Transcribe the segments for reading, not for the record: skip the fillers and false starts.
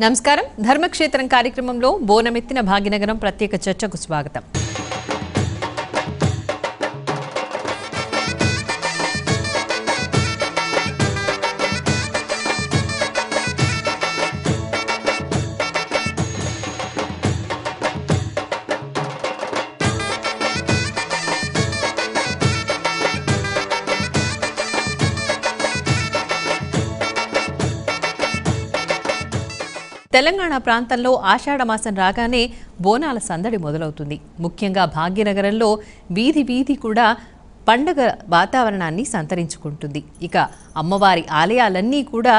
నమస్కారం ధర్మక్షేత్రం కార్యక్రమంలో బోనమెత్తిన భాగ్యనగరం ప్రత్యేక చర్చకు స్వాగతం. తెలంగాణ ప్రాంతంలో ఆషాఢ మాసం రాగానే బోనాల సందడి మొదలవుతుంది. ముఖ్యంగా భాగ్యనగరంలో వీధి వీధి కూడా పండగ వాతావరణాన్ని సంతరించుకుంటుంది. ఇక అమ్మవారి ఆలయాలన్నీ కూడా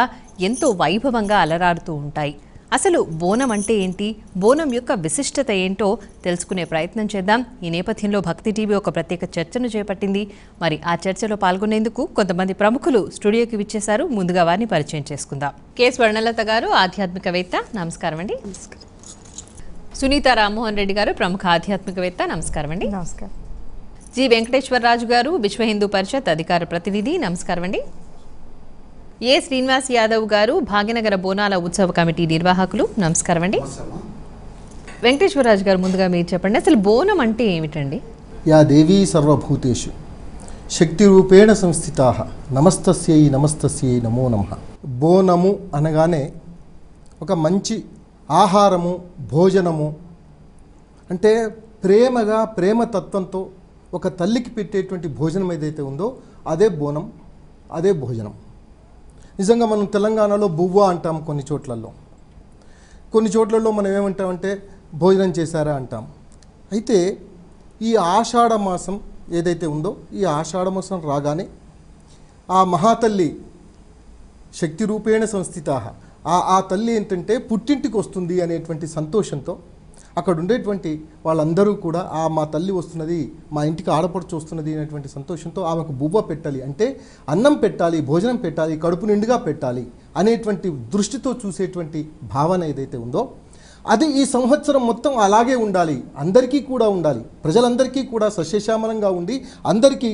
ఎంతో వైభవంగా అలరారుతూ ఉంటాయి. అసలు బోనం అంటే ఏంటి, బోనం యొక్క విశిష్టత ఏంటో తెలుసుకునే ప్రయత్నం చేద్దాం. ఈ నేపథ్యంలో భక్తి టీవీ ఒక ప్రత్యేక చర్చను చేపట్టింది. మరి ఆ చర్చలో పాల్గొనేందుకు కొంతమంది ప్రముఖులు స్టూడియోకి విచ్చేశారు. ముందుగా వారిని పరిచయం చేసుకుందాం. కె స్వర్ణలత గారు ఆధ్యాత్మికవేత్త, నమస్కారం అండి. సునీత రామ్మోహన్ రెడ్డి గారు ప్రముఖ ఆధ్యాత్మికవేత్త, నమస్కారం అండి. నమస్కారం. జి వెంకటేశ్వరరాజు గారు విశ్వ హిందూ పరిషత్ అధికార ప్రతినిధి, నమస్కారం అండి. ఏ శ్రీనివాస్ యాదవ్ గారు భాగ్యనగర బోనాల ఉత్సవ కమిటీ నిర్వాహకులు, నమస్కారం అండి. వెంకటేశ్వరరాజు గారు ముందుగా మీరు చెప్పండి, అసలు బోనం అంటే ఏమిటండి? యా దేవీ సర్వభూతేషు శక్తి రూపేణ సంస్థితాః నమస్తస్యై నమస్తస్యై నమో నమః. బోనము అనగానే ఒక మంచి ఆహారము, భోజనము, అంటే ప్రేమగా ప్రేమతత్వంతో ఒక తల్లికి పెట్టేటువంటి భోజనం ఏదైతే ఉందో అదే బోనం, అదే భోజనం. నిజంగా మనం తెలంగాణలో బువ్వ అంటాం, కొన్ని చోట్లలో మనం ఏమంటామంటే భోజనం చేశారా అంటాం. అయితే ఈ ఆషాఢ మాసం ఏదైతే ఉందో ఈ ఆషాఢ మాసం రాగానే ఆ మహాతల్లి శక్తి రూపేణ సంస్థితాః ఆ తల్లి ఏంటంటే పుట్టింటికి వస్తుంది అనేటువంటి సంతోషంతో అక్కడ ఉండేటువంటి వాళ్ళందరూ కూడా మా తల్లి వస్తున్నది, మా ఇంటికి ఆడపడుచు వస్తున్నది అనేటువంటి సంతోషంతో ఆమెకు బువ్వ పెట్టాలి, అంటే అన్నం పెట్టాలి, భోజనం పెట్టాలి, కడుపు నిండుగా పెట్టాలి అనేటువంటి దృష్టితో చూసేటువంటి భావన ఏదైతే ఉందో అది ఈ సంవత్సరం మొత్తం అలాగే ఉండాలి, అందరికీ కూడా ఉండాలి, ప్రజలందరికీ కూడా సస్యశ్యామలంగా ఉండి అందరికీ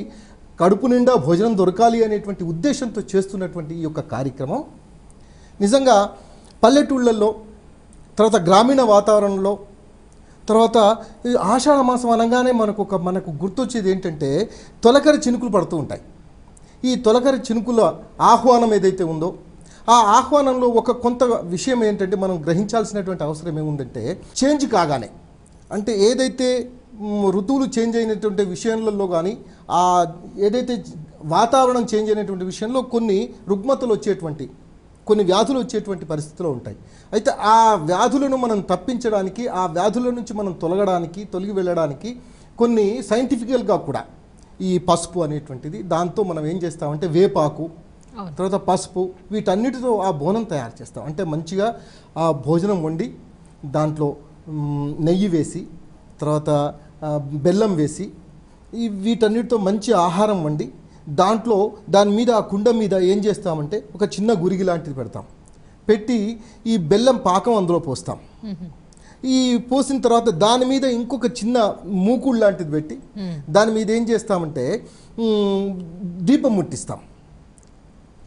కడుపు నిండా భోజనం దొరకాలి అనేటువంటి ఉద్దేశంతో చేస్తున్నటువంటి ఈ యొక్క కార్యక్రమం నిజంగా పల్లెటూళ్ళల్లో, తర్వాత గ్రామీణ వాతావరణంలో, తర్వాత ఆషాఢ మాసం అనగానే మనకు గుర్తొచ్చేది ఏంటంటే తొలకరి చినుకులు పడుతూ ఉంటాయి. ఈ తొలకరి చినుకుల ఆహ్వానం ఏదైతే ఉందో ఆ ఆహ్వానంలో కొంత విషయం ఏంటంటే మనం గ్రహించాల్సినటువంటి అవసరం ఏముందంటే, చేంజ్ కాగానే, అంటే ఏదైతే ఋతువులు చేంజ్ అయినటువంటి విషయంలో కానీ ఏదైతే వాతావరణం చేంజ్ అయినటువంటి విషయంలో కొన్ని రుగ్మతలు వచ్చేటువంటి, కొన్ని వ్యాధులు వచ్చేటువంటి పరిస్థితులు ఉంటాయి. అయితే ఆ వ్యాధులను మనం తప్పించడానికి, ఆ వ్యాధుల నుంచి మనం తొలగి వెళ్ళడానికి కొన్ని సైంటిఫికల్గా కూడా ఈ పసుపు అనేటువంటిది, దాంతో మనం ఏం చేస్తామంటే వేపాకు, తర్వాత పసుపు, వీటన్నిటితో ఆ బోనం తయారు చేస్తాం. అంటే మంచిగా ఆ భోజనం వండి దాంట్లో నెయ్యి వేసి, తర్వాత బెల్లం వేసి, వీటన్నిటితో మంచి ఆహారం వండి దాని మీద ఆ కుండ మీద ఏం చేస్తామంటే ఒక చిన్న గురిగి లాంటిది పెట్టి ఈ బెల్లం పాకం అందులో పోస్తాం. ఈ పోసిన తర్వాత దాని మీద ఇంకొక చిన్న మూకుడు లాంటిది పెట్టి దాని మీద ఏం చేస్తామంటే దీపం ముట్టిస్తాం.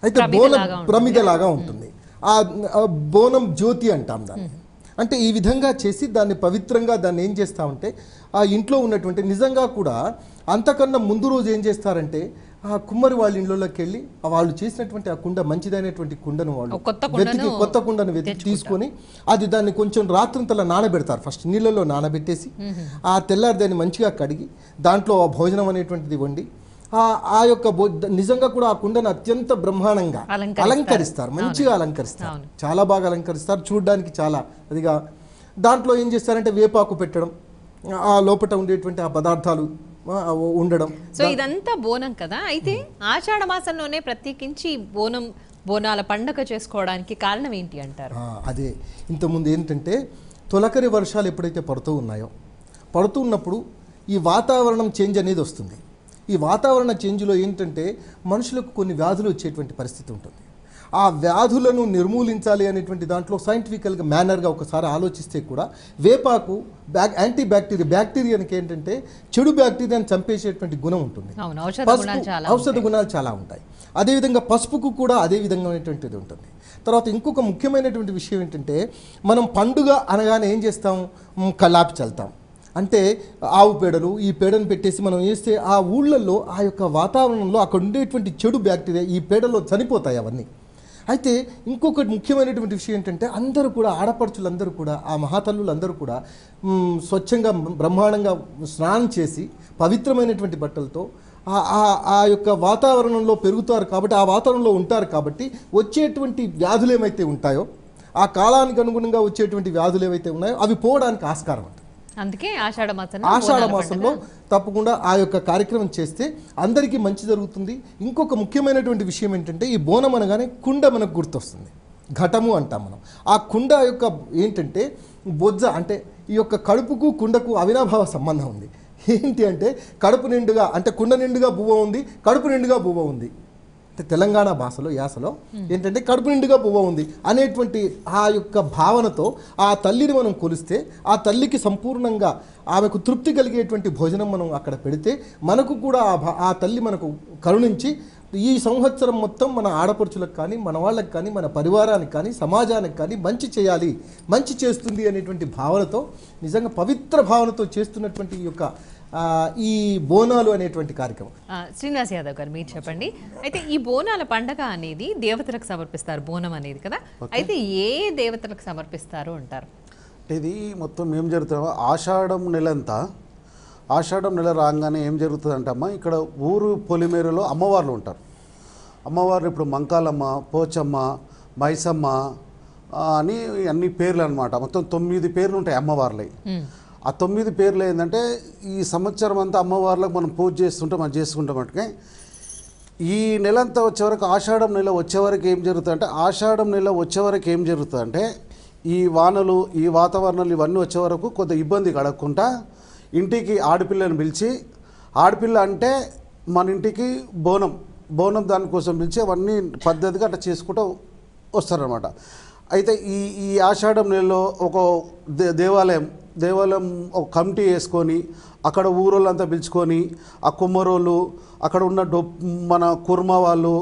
అయితే బోనం ప్రమిదలాగా ఉంటుంది, ఆ బోనం జ్యోతి అంటాం దాన్ని. అంటే ఈ విధంగా చేసి దాన్ని పవిత్రంగా దాన్ని ఏం చేస్తామంటే ఆ ఇంట్లో ఉన్నటువంటి, నిజంగా కూడా అంతకన్నా ముందు రోజు ఏం చేస్తారంటే ఆ కుమ్మరి వాళ్ళ ఇళ్ళలోకి వెళ్ళి వాళ్ళు చేసినటువంటి ఆ కుండ, మంచిదైనటువంటి కుండను వాళ్ళు కొత్త కుండను వెతికి తీసుకొని దాన్ని కొంచెం రాత్రంతలా నానబెడతారు. ఫస్ట్ నీళ్ళలో నానబెట్టేసి ఆ తెల్లారి దాన్ని మంచిగా కడిగి దాంట్లో ఆ భోజనం అనేటువంటిది వండి ఆ యొక్క నిజంగా కూడా ఆ కుండను అత్యంత బ్రహ్మాండంగా అలంకరిస్తారు, మంచిగా అలంకరిస్తారు, చాలా బాగా అలంకరిస్తారు, చూడడానికి చాలా అదిగా. దాంట్లో ఏం చేస్తారంటే వేపాకు పెట్టడం, ఆ లోపల ఉండేటువంటి ఆ పదార్థాలు ఉండడం. సో ఇదంతా బోనం కదా. అయితే ఆషాఢ మాసంలోనే ప్రత్యేకించి బోనాల పండగ చేసుకోవడానికి కారణం ఏంటి అంటారు? అదే ఇంతకుముందు ఏంటంటే తొలకరి వర్షాలు ఎప్పుడైతే పడుతున్నప్పుడు ఈ వాతావరణం చేంజ్ అనేది వస్తుంది. ఈ వాతావరణ చేంజ్లో ఏంటంటే మనుషులకు కొన్ని వ్యాధులు వచ్చేటువంటి పరిస్థితి ఉంటుంది. ఆ వ్యాధులను నిర్మూలించాలి అనేటువంటి దాంట్లో సైంటిఫికల్గా మేనర్గా ఒకసారి ఆలోచిస్తే కూడా వేపాకు యాంటీ బ్యాక్టీరియానికి ఏంటంటే చెడు బ్యాక్టీరియాని చంపేసేటువంటి గుణం ఉంటుంది, ఔషధ గుణాలు చాలా ఉంటాయి. అదేవిధంగా పసుపుకు కూడా అదే విధంగా ఉంటుంది. తర్వాత ఇంకొక ముఖ్యమైనటువంటి విషయం ఏంటంటే మనం పండుగ అనగానే ఏం చేస్తాం, కల్లాపి చల్లుతాం. అంటే ఆవు పేడలు ఈ పేడను పెట్టేసి మనం వేస్తే ఆ ఊళ్ళల్లో ఆ యొక్క వాతావరణంలో అక్కడ ఉండేటువంటి చెడు బ్యాక్టీరియా ఈ పేడలో చనిపోతాయి అవన్నీ. అయితే ఇంకొకటి ముఖ్యమైనటువంటి విషయం ఏంటంటే అందరూ కూడా ఆడపడుచులందరూ కూడా ఆ మహాతల్లులందరూ కూడా స్వచ్ఛంగా బ్రహ్మాండంగా స్నానం చేసి పవిత్రమైనటువంటి బట్టలతో ఆ యొక్క వాతావరణంలో పెరుగుతారు కాబట్టి ఆ వాతావరణంలో ఉంటారు కాబట్టి వచ్చేటువంటి వ్యాధులు ఏమైతే ఉంటాయో ఆ కాలానికి అనుగుణంగా వచ్చేటువంటి వ్యాధులు ఏవైతే ఉన్నాయో అవి పోవడానికి ఆస్కారం ఉంటుంది. అందుకే ఆషాఢ మాసంలో తప్పకుండా ఆ యొక్క కార్యక్రమం చేస్తే అందరికీ మంచి జరుగుతుంది. ఇంకొక ముఖ్యమైనటువంటి విషయం ఏంటంటే ఈ బోనం అనగానే కుండ మనకు గుర్తొస్తుంది, ఘటము అంటాం మనం. ఆ కుండ యొక్క ఏంటంటే బొజ్జ, అంటే ఈ యొక్క కడుపుకు కుండకు అవినాభావ సంబంధం ఉంది. ఏంటి అంటే కడుపు నిండుగా, అంటే కుండ నిండుగా బువ్వ ఉంది, కడుపు నిండుగా బువ్వ ఉంది. అంటే తెలంగాణ భాషలో యాసలో ఏంటంటే కడుపు నిండుగా బువ్వ ఉంది అనేటువంటి ఆ యొక్క భావనతో ఆ తల్లిని మనం కొలిస్తే ఆ తల్లికి సంపూర్ణంగా ఆమెకు తృప్తి కలిగేటువంటి భోజనం మనం అక్కడ పెడితే మనకు కూడా ఆ తల్లి మనకు కరుణించి ఈ సంవత్సరం మొత్తం మన ఆడపడుచులకు కానీ మన వాళ్ళకి కానీ మన పరివారానికి కానీ సమాజానికి కానీ మంచి చేయాలి, మంచి చేస్తుంది అనేటువంటి భావనతో నిజంగా పవిత్ర భావనతో చేస్తున్నటువంటి ఈ యొక్క ఈ బోనాలు అనేటువంటి కార్యక్రమం. శ్రీనివాస్ యాదవ్ గారు మీరు చెప్పండి. అయితే ఈ బోనాల పండగ అనేది దేవతలకు సమర్పిస్తారు, బోనం అనేది కదా, అయితే ఏ దేవతలకు సమర్పిస్తారు అంటారు? ఇది మొత్తం ఏం జరుగుతుందో ఆషాఢం నెలంతా, ఆషాఢం నెల రాగానే ఏం జరుగుతుందంటమ్మా, ఇక్కడ ఊరు పొలిమేరలో అమ్మవార్లు ఉంటారు. అమ్మవార్లు ఇప్పుడు మంకాలమ్మ, పోచమ్మ, మైసమ్మ అని అన్ని పేర్లు అనమాట. మొత్తం 9 పేర్లు ఉంటాయి అమ్మవార్లే. ఆ 9 పేర్లు ఏంటంటే ఈ సంవత్సరం అంతా అమ్మవార్లకు మనం పూజ చేస్తుంటాం, మనం చేసుకుంటాం. అంటే ఈ నెలంతా వచ్చేవరకు ఆషాఢం నెల వచ్చేవరకు ఏం జరుగుతుందంటే, ఆషాఢం నెల వచ్చేవరకు ఏం జరుగుతుందంటే ఈ వానలు ఈ వాతావరణాలు ఇవన్నీ వచ్చేవరకు కొంత ఇబ్బంది కడగకుండా ఇంటికి ఆడపిల్లని పిలిచి, ఆడపిల్ల అంటే మన ఇంటికి బోనం దానికోసం పిలిచి అవన్నీ పద్ధతిగా అట్లా చేసుకుంటూ వస్తారనమాట. అయితే ఈ ఆషాఢం నెలలో ఒక దేవాలయం ఒక కమిటీ వేసుకొని అక్కడ ఊరోళ్ళంతా పిలుచుకొని ఆ కుమ్మరోళ్ళు అక్కడ ఉన్న మన కుర్మ వాళ్ళు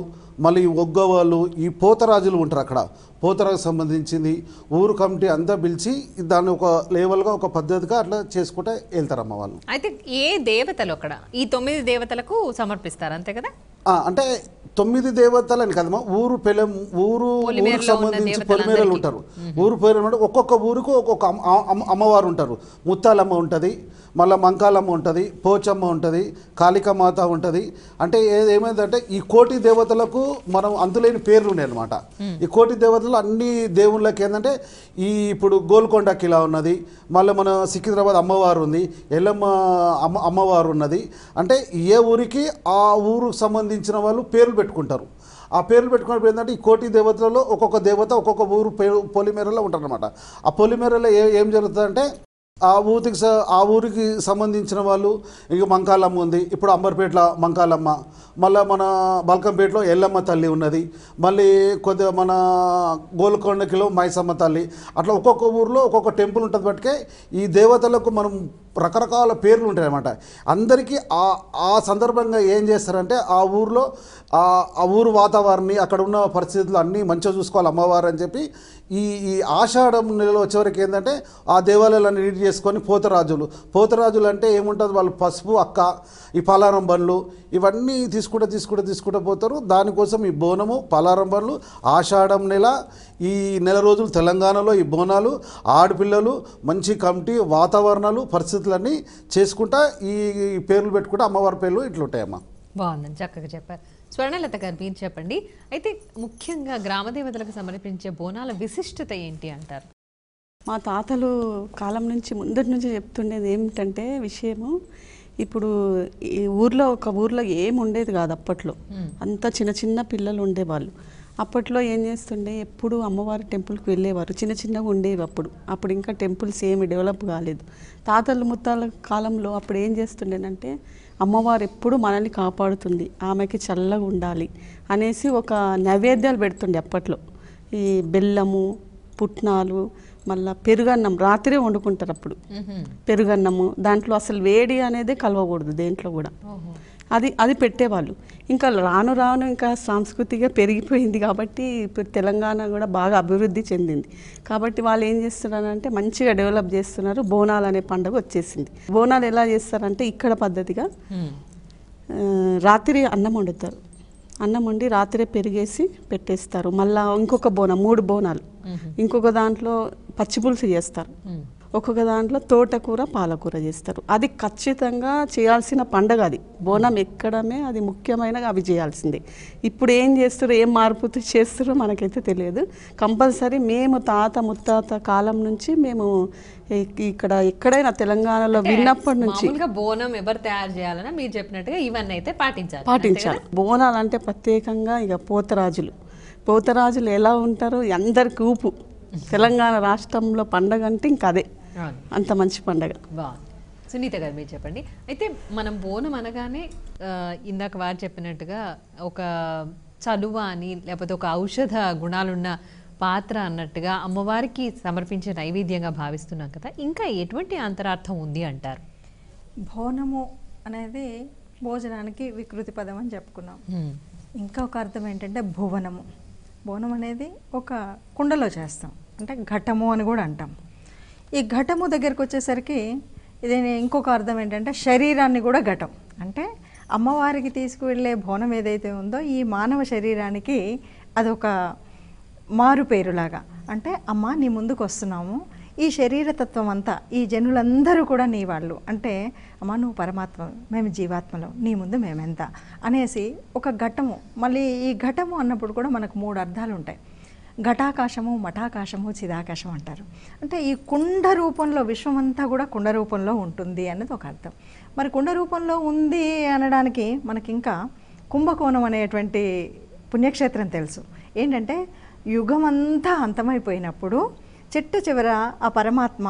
మళ్ళీ ఒగ్గ వాళ్ళు ఈ పోతరాజులు ఉంటారు. అక్కడ పోతరాజుకు సంబంధించింది ఊరు కమిటీ అంతా పిలిచి దాన్ని ఒక లెవెల్గా ఒక పద్ధతిగా అట్లా చేసుకుంటే వెళ్తారమ్మ వాళ్ళు. అయితే ఏ దేవతలు అక్కడ ఈ 9 దేవతలకు సమర్పిస్తారు అంతే కదా? అంటే 9 దేవతలు అని కదమ్మా, ఊరుకు సంబంధించి పొలిమేరలు ఉంటారు. ఊరు పొలిమేర ఒక్కొక్క ఊరికి ఒక్కొక్క అమ్మవారు ఉంటారు. ముత్తాలమ్మ ఉంటుంది, మళ్ళీ మంకాలమ్మ ఉంటుంది, పోచమ్మ ఉంటుంది, కాళికామాత ఉంటుంది. అంటే ఏమైందంటే ఈ కోటి దేవతలకు మనం అంతులేని పేర్లు ఉన్నాయి అనమాట. ఈ కోటి దేవతలు అన్ని దేవుళ్ళకి ఏంటంటే ఇప్పుడు గోల్కొండ కిలా ఉన్నది, మళ్ళీ మన సికింద్రాబాద్ అమ్మవారు ఉంది, ఎల్లమ్మ అమ్మవారు ఉన్నది. అంటే ఏ ఊరికి ఆ ఊరుకు సంబంధించిన వాళ్ళు పేర్లు పెట్టుకుంటారు. ఆ పేర్లు పెట్టుకున్నప్పుడు ఏంటంటే ఈ కోటి దేవతలలో ఒక్కొక్క దేవత ఒక్కొక్క ఊరు పొలిమేరలో ఉంటారనమాట. ఆ పొలిమేరలో ఏం జరుగుతుందంటే ఆ ఊరికి సంబంధించిన వాళ్ళు ఇక మంకాలమ్మ ఉంది, ఇప్పుడు అంబర్పేటలో మంకాలమ్మ, మళ్ళీ మన బల్కంపేటలో ఎల్లమ్మ తల్లి ఉన్నది, మళ్ళీ కొద్దిగా మన గోల్కొండకిలో మైసమ్మ తల్లి, అట్లా ఒక్కొక్క ఊరిలో ఒక్కొక్క టెంపుల్ ఉంటుంది. బట్టే ఈ దేవతలకు మనం రకరకాల పేర్లు ఉంటాయి అన్నమాట. అందరికీ ఆ సందర్భంగా ఏం చేస్తారంటే ఆ ఊరిలో ఆ ఊరు వాతావరణాన్ని అక్కడ ఉన్న పరిస్థితులు అన్నీ మంచిగా చూసుకోవాలి అమ్మవారు అని చెప్పి ఈ ఆషాఢం నెలలో వచ్చేవరకు ఏంటంటే ఆ దేవాలయాలన్నీ నీట్ చేసుకొని పోతరాజులు అంటే ఏముంటుంది, వాళ్ళు పసుపు అక్క ఈ పలారం బండ్లు ఇవన్నీ తీసుకుంటూ పోతారు. దానికోసం ఈ బోనము పలారం బండ్లు ఆషాఢం నెల ఈ నెల రోజులు తెలంగాణలో ఈ బోనాలు ఆడపిల్లలు మంచి కమిటీ వాతావరణాలు పరిస్థితులన్నీ చేసుకుంటా ఈ పేర్లు పెట్టుకుంటా అమ్మవారి పేర్లు ఇట్లుంటాయమ్మా. బాగుందని చక్కగా చెప్పారు. స్వర్ణలత గారు మీరు చెప్పండి. అయితే ముఖ్యంగా గ్రామదేవతలకు సమర్పించే బోనాల విశిష్టత ఏంటి అంటారు? మా తాతలు కాలం నుంచి ముందటి నుంచి చెప్తుండేది ఏమిటంటే విషయము, ఇప్పుడు ఈ ఒక ఊర్లో ఏం ఉండేది కాదు అప్పట్లో, అంతా చిన్న పిల్లలు ఉండేవాళ్ళు. అప్పట్లో ఏం చేస్తుండే, ఎప్పుడు అమ్మవారి టెంపుల్కి వెళ్ళేవారు, చిన్నగా ఉండేవి. అప్పుడు ఇంకా టెంపుల్స్ ఏమి డెవలప్ కాలేదు. తాతలు ముత్తాల కాలంలో అప్పుడు ఏం చేస్తుండేనంటే అమ్మవారు ఎప్పుడు మనల్ని కాపాడుతుంది, ఆమెకి చల్లగా ఉండాలి అనేసి ఒక నైవేద్యాలు పెడుతుండే అప్పట్లో. ఈ బెల్లము, పుట్నాలు, మళ్ళీ పెరుగన్నం రాత్రే వండుకుంటారు. అప్పుడు పెరుగన్నము దాంట్లో అసలు వేడి అనేది కలవకూడదు దేంట్లో కూడా. అది పెట్టేవాళ్ళు. ఇంకా రాను రాను ఇంకా సాంస్కృతిగా పెరిగిపోయింది కాబట్టి ఇప్పుడు తెలంగాణ కూడా బాగా అభివృద్ధి చెందింది. కాబట్టి వాళ్ళు ఏం చేస్తున్నారంటే మంచిగా డెవలప్ చేస్తున్నారు. బోనాలు అనే పండుగ వచ్చేసింది. బోనాలు ఎలా చేస్తారంటే ఇక్కడ పద్ధతిగా రాత్రి అన్నం వండుతారు. అన్నం వండి రాత్రే పెరిగేసి పెట్టేస్తారు. మళ్ళీ ఇంకొక బోనం 3 బోనాలు, ఇంకొక దాంట్లో పచ్చిపులుసు చేస్తారు, ఒక్కొక్క దాంట్లో తోటకూర పాలకూర చేస్తారు. అది ఖచ్చితంగా చేయాల్సిన పండగ. అది బోనం ఎక్కడమే అది ముఖ్యమైన అవి చేయాల్సిందే. ఇప్పుడు ఏం చేస్తారో ఏం మార్పు చేస్తారో మనకైతే తెలియదు. కంపల్సరీ మేము తాత ముత్తాత కాలం నుంచి మేము ఇక్కడ ఎక్కడైనా తెలంగాణలో విన్నప్పటి నుంచి బోనం ఎవరు తయారు చేయాలన్నా మీరు చెప్పినట్టుగా ఇవన్నీ అయితే పాటించాలి. బోనాలు అంటే ప్రత్యేకంగా ఇక పోతరాజులు ఎలా ఉంటారో అందరికి ఊపు. తెలంగాణ రాష్ట్రంలో పండగ అంటే ఇంకా అదే, అంత మంచి పండగ. సునీత గారు మీరు చెప్పండి. అయితే మనం బోనం అనగానే ఇందాక వారు చెప్పినట్టుగా ఒక చలువ అని లేకపోతే ఒక ఔషధ గుణాలున్న పాత్ర అన్నట్టుగా అమ్మవారికి సమర్పించే నైవేద్యంగా భావిస్తున్నాం కదా, ఇంకా ఎటువంటి అంతరార్థం ఉంది అంటారు? బోనము అనేది భోజనానికి వికృతి పదం అని చెప్పుకున్నాం. ఇంకా ఒక అర్థం ఏంటంటే భువనము. బోనం అనేది ఒక కుండలో చేస్తాం, అంటే ఘటము అని కూడా అంటాం. ఈ ఘటము దగ్గరికి వచ్చేసరికి ఇది ఇంకొక అర్థం ఏంటంటే శరీరాన్ని కూడా ఘటం, అంటే అమ్మవారికి తీసుకువెళ్ళే బోనం ఏదైతే ఉందో ఈ మానవ శరీరానికి అదొక మారు పేరులాగా. అంటే అమ్మ నీ ముందుకు వస్తున్నాము, ఈ శరీరతత్వం అంతా ఈ జనులందరూ కూడా నీ వాళ్ళు, అంటే అమ్మ నువ్వు పరమాత్మ, మేము జీవాత్మలో, నీ ముందు మేమెంత అనేసి ఒక ఘటము. మళ్ళీ ఈ ఘటము అన్నప్పుడు కూడా మనకు 3 అర్థాలు ఉంటాయి. ఘటాకాశము, మఠాకాశము, చిదాకాశం అంటారు. అంటే ఈ కుండ రూపంలో విశ్వమంతా కూడా కుండ రూపంలో ఉంటుంది అన్నది ఒక అర్థం. మరి కుండ రూపంలో ఉంది అనడానికి మనకి ఇంకా కుంభకోణం అనేటువంటి పుణ్యక్షేత్రం తెలుసు. ఏంటంటే యుగమంతా అంతమైపోయినప్పుడు చిట్ట చివర ఆ పరమాత్మ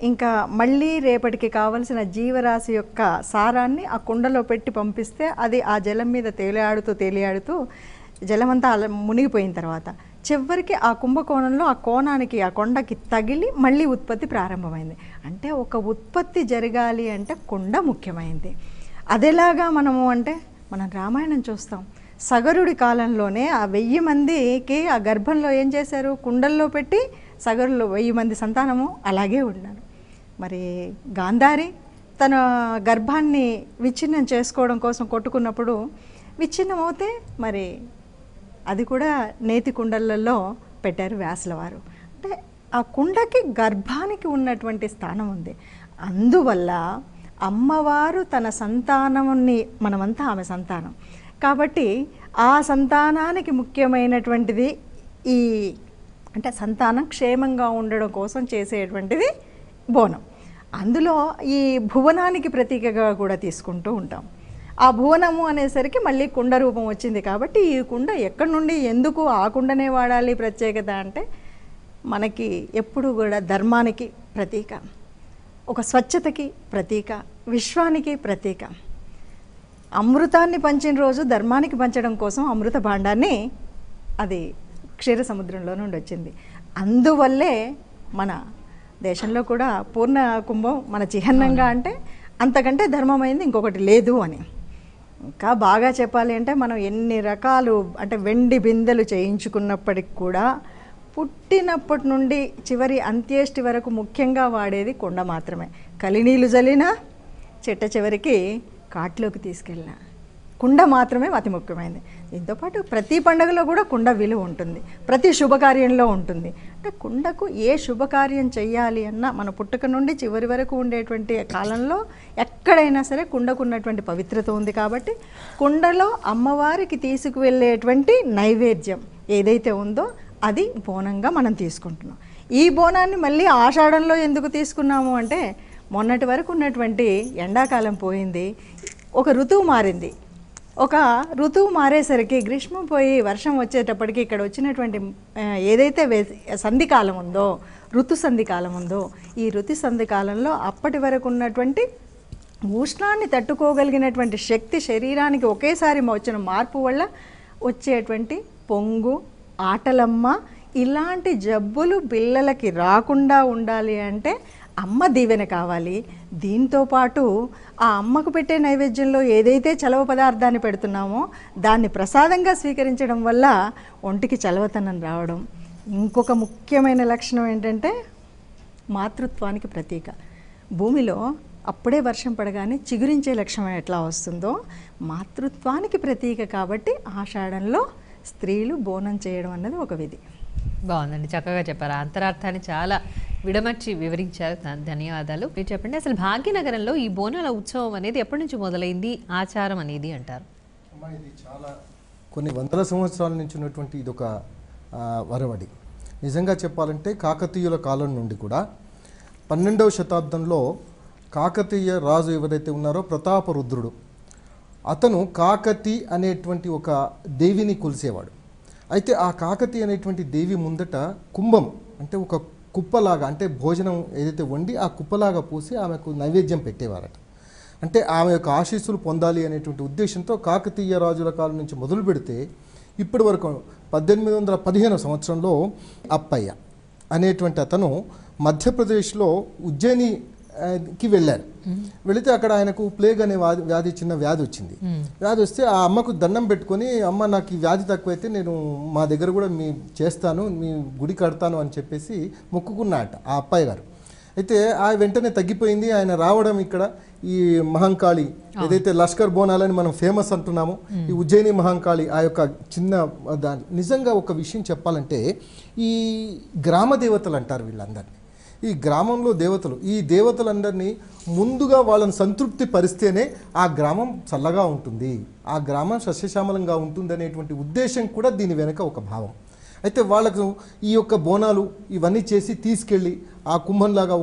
ఇంకా మళ్ళీ రేపటికి కావలసిన జీవరాశి యొక్క సారాన్ని ఆ కుండలో పెట్టి పంపిస్తే అది ఆ జలం మీద తేలియాడుతూ జలమంతా మునిగిపోయిన తర్వాత చివరికి ఆ కుంభకోణంలో ఆ కోణానికి ఆ కొండకి తగిలి మళ్ళీ ఉత్పత్తి ప్రారంభమైంది. అంటే ఒక ఉత్పత్తి జరగాలి అంటే కుండ ముఖ్యమైంది. అదేలాగా మనము అంటే మనం రామాయణం చూస్తాం. సగరుడి కాలంలోనే ఆ 1000 మందికి ఆ గర్భంలో ఏం చేశారు, కుండల్లో పెట్టి సగరులు 1000 మంది సంతానము అలాగే ఉన్నారు. మరి గాంధారి తన గర్భాన్ని విచ్ఛిన్నం చేసుకోవడం కోసం కొట్టుకున్నప్పుడు విచ్ఛిన్నం అవుతే మరి అది కూడా నేతి కుండలలో పెట్టారు వ్యాసుల వారు. అంటే ఆ కుండకి గర్భానికి ఉన్నటువంటి స్థానం ఉంది. అందువల్ల అమ్మవారు తన సంతానాన్ని, మనమంతా ఆమె సంతానం కాబట్టి ఆ సంతానానికి ముఖ్యమైనటువంటిది ఈ అంటే సంతానం క్షేమంగా ఉండడం కోసం చేసేటువంటిది బోనం. అందులో ఈ భువనానికి ప్రతీకగా కూడా తీసుకుంటూ ఉంటాం. ఆ భువనము అనేసరికి మళ్ళీ కుండ రూపం వచ్చింది కాబట్టి ఈ కుండ ఎక్కడి నుండి ఎందుకు ఆ కుండనే వాడాలి ప్రత్యేకత అంటే మనకి ఎప్పుడు కూడా ధర్మానికి ప్రతీక, ఒక స్వచ్ఛతకి ప్రతీక, విశ్వానికి ప్రతీక. అమృతాన్ని పంచిన రోజు ధర్మానికి పంచడం కోసం అమృత భాండాన్ని అది క్షీర సముద్రంలో నుండి వచ్చింది. అందువల్లే మన దేశంలో కూడా పూర్ణ కుంభం మన చిహ్నంగా, అంటే అంతకంటే ధర్మమైంది ఇంకొకటి లేదు అని. ఇంకా బాగా చెప్పాలి అంటే మనం ఎన్ని రకాలు అంటే వెండి బిందెలు చేయించుకున్నప్పటికి కూడా పుట్టినప్పటి నుండి చివరి అంత్యేష్టి వరకు ముఖ్యంగా వాడేది కుండ మాత్రమే. కలినీళ్ళు జల్లినా చిట్ట చివరికి కాట్లోకి తీసుకెళ్ళిన కుండ మాత్రమే అతి ముఖ్యమైనది. దీంతోపాటు ప్రతి పండుగలో కూడా కుండ విలువ ఉంటుంది, ప్రతి శుభకార్యంలో ఉంటుంది. అంటే కుండకు ఏ శుభకార్యం చెయ్యాలి అన్నా మన పుట్టుక నుండి చివరి వరకు ఉండేటువంటి కాలంలో ఎక్కడైనా సరే కుండకు ఉన్నటువంటి పవిత్రత ఉంది. కాబట్టి కుండలో అమ్మవారికి తీసుకువెళ్ళేటువంటి నైవేద్యం ఏదైతే ఉందో అది బోనంగా మనం తీసుకుంటున్నాం. ఈ బోనాన్ని మళ్ళీ ఆషాఢంలో ఎందుకు తీసుకున్నాము అంటే మొన్నటి వరకు ఉన్నటువంటి ఎండాకాలం పోయింది, ఒక ఋతువు మారింది. ఒక ఋతువు మారేసరికి గ్రీష్మం పోయి వర్షం వచ్చేటప్పటికి ఇక్కడ వచ్చినటువంటి ఏదైతే సంధికాలం ఉందో, ఋతు సంధికాలం ఉందో, ఈ ఋతు సంధికాలంలో అప్పటి వరకు ఉన్నటువంటి ఉష్ణాన్ని తట్టుకోగలిగినటువంటి శక్తి శరీరానికి ఒకేసారి వచ్చిన మార్పు వల్ల వచ్చేటువంటి పొంగు, ఆటలమ్మ ఇలాంటి జబ్బులు పిల్లలకి రాకుండా ఉండాలి అంటే అమ్మ దీవెన కావాలి. దీంతోపాటు ఆ అమ్మకు పెట్టే నైవేద్యంలో ఏదైతే చలవ పదార్థాన్ని పెడుతున్నామో దాన్ని ప్రసాదంగా స్వీకరించడం వల్ల ఒంటికి చలవతనం రావడం. ఇంకొక ముఖ్యమైన లక్షణం ఏంటంటే మాతృత్వానికి ప్రతీక. భూమిలో అప్పుడే వర్షం పడగానే చిగురించే లక్షణం ఎట్లా వస్తుందో మాతృత్వానికి ప్రతీక కాబట్టి ఆషాఢంలో స్త్రీలు బోనం చేయడం అన్నది ఒక విధి. బాగుందండి, చక్కగా చెప్పారు. అంతరార్థాన్ని చాలా విడమర్చి వివరించారు. ధన్యవాదాలు. మీరు చెప్పండి, అసలు భాగ్యనగరంలో ఈ బోనాల ఉత్సవం అనేది ఎప్పటి నుంచి మొదలైంది, ఆచారం అనేది అంటారు? ఇది చాలా కొన్ని వందల సంవత్సరాల నుంచి ఉన్నటువంటి ఇదొక వరవడి. నిజంగా చెప్పాలంటే కాకతీయుల కాలం నుండి కూడా 12వ శతాబ్దంలో కాకతీయ రాజు ఎవరైతే ఉన్నారో ప్రతాపరుద్రుడు, అతను కాకతి అనేటువంటి ఒక దేవిని కొలిసేవాడు. అయితే ఆ కాకతి అనేటువంటి దేవి ముందట కుంభం అంటే ఒక కుప్పలాగా, అంటే భోజనం ఏదైతే వండి ఆ కుప్పలాగా పోసి ఆమెకు నైవేద్యం పెట్టేవారట. అంటే ఆమె యొక్క ఆశీస్సులు పొందాలి అనేటువంటి ఉద్దేశంతో కాకతీయ రాజుల కాలం నుంచి మొదలు పెడితే ఇప్పటి వరకు 1815 సంవత్సరంలో అప్పయ్య అనేటువంటి అతను మధ్యప్రదేశ్లో ఉజ్జయినికి వెళ్ళారు. వెళితే అక్కడ ఆయనకు ప్లేగ్ అనే వ్యాధి, చిన్న వ్యాధి వచ్చింది. వ్యాధి వస్తే ఆ అమ్మకు దండం పెట్టుకొని, అమ్మ నాకు ఈ వ్యాధి తక్కువైతే నేను మా దగ్గర కూడా మీ చేస్తాను, మీ గుడి కడతాను అని చెప్పేసి మొక్కుకున్నాట ఆ అప్పయ్య గారు. అయితే ఆ వెంటనే తగ్గిపోయింది. ఆయన రావడం ఇక్కడ ఈ మహంకాళి ఏదైతే లష్కర్ బోనాలని మనం ఫేమస్ అంటున్నామో, ఈ ఉజ్జయిని మహంకాళి ఆ యొక్క చిన్న దాని నిజంగా ఒక విషయం చెప్పాలంటే ఈ గ్రామ దేవతలు అంటారు వీళ్ళందరినీ. ఈ గ్రామంలో దేవతలు, ఈ దేవతలందరినీ ముందుగా వాళ్ళని సంతృప్తి పరిస్తేనే ఆ గ్రామం చల్లగా ఉంటుంది, ఆ గ్రామం సస్యశ్యామలంగా ఉంటుంది అనేటువంటి ఉద్దేశం కూడా దీని వెనుక ఒక భావం. అయితే వాళ్ళకు ఈ యొక్క బోనాలు ఇవన్నీ చేసి తీసుకెళ్ళి ఆ కుంభంలాగా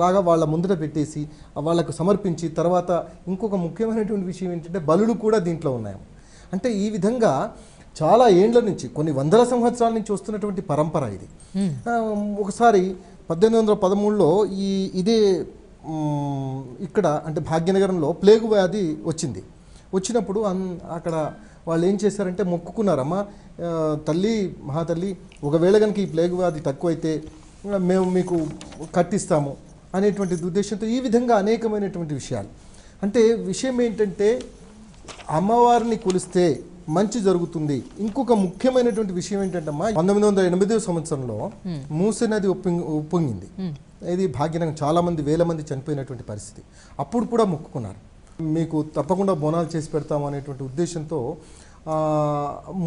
లాగా వాళ్ళ ముందట పెట్టేసి వాళ్ళకు సమర్పించి తర్వాత ఇంకొక ముఖ్యమైనటువంటి విషయం ఏంటంటే బలులు కూడా దీంట్లో ఉన్నాయి. అంటే ఈ విధంగా చాలా ఏండ్ల నుంచి, కొన్ని వందల సంవత్సరాల నుంచి వస్తున్నటువంటి పరంపర ఇది. ఒకసారి 1813లో ఇదే ఇక్కడ అంటే భాగ్యనగరంలో ప్లేగు వ్యాధి వచ్చింది. వచ్చినప్పుడు అక్కడ వాళ్ళు ఏం చేశారంటే మొక్కుకున్నారమ్మా, తల్లి మహాతల్లి ఒకవేళ కనుక ఈ ప్లేగు వ్యాధి తక్కువైతే మేము మీకు కట్టిస్తాము అనేటువంటి ఉద్దేశంతో ఈ విధంగా అనేకమైనటువంటి విషయాలు. అంటే విషయం ఏంటంటే అమ్మవారిని కొలిస్తే మంచి జరుగుతుంది. ఇంకొక ముఖ్యమైనటువంటి విషయం ఏంటంటే అమ్మా 1908 సంవత్సరంలో మూసీ నది ఉప్పొంగింది. ఇది భాగ్యనగరం చాలా మంది, వేల మంది చనిపోయినటువంటి పరిస్థితి. అప్పుడు కూడా మొక్కుకున్నారు, మీకు తప్పకుండా బోనాలు చేసి పెడతాము అనేటువంటి ఉద్దేశంతో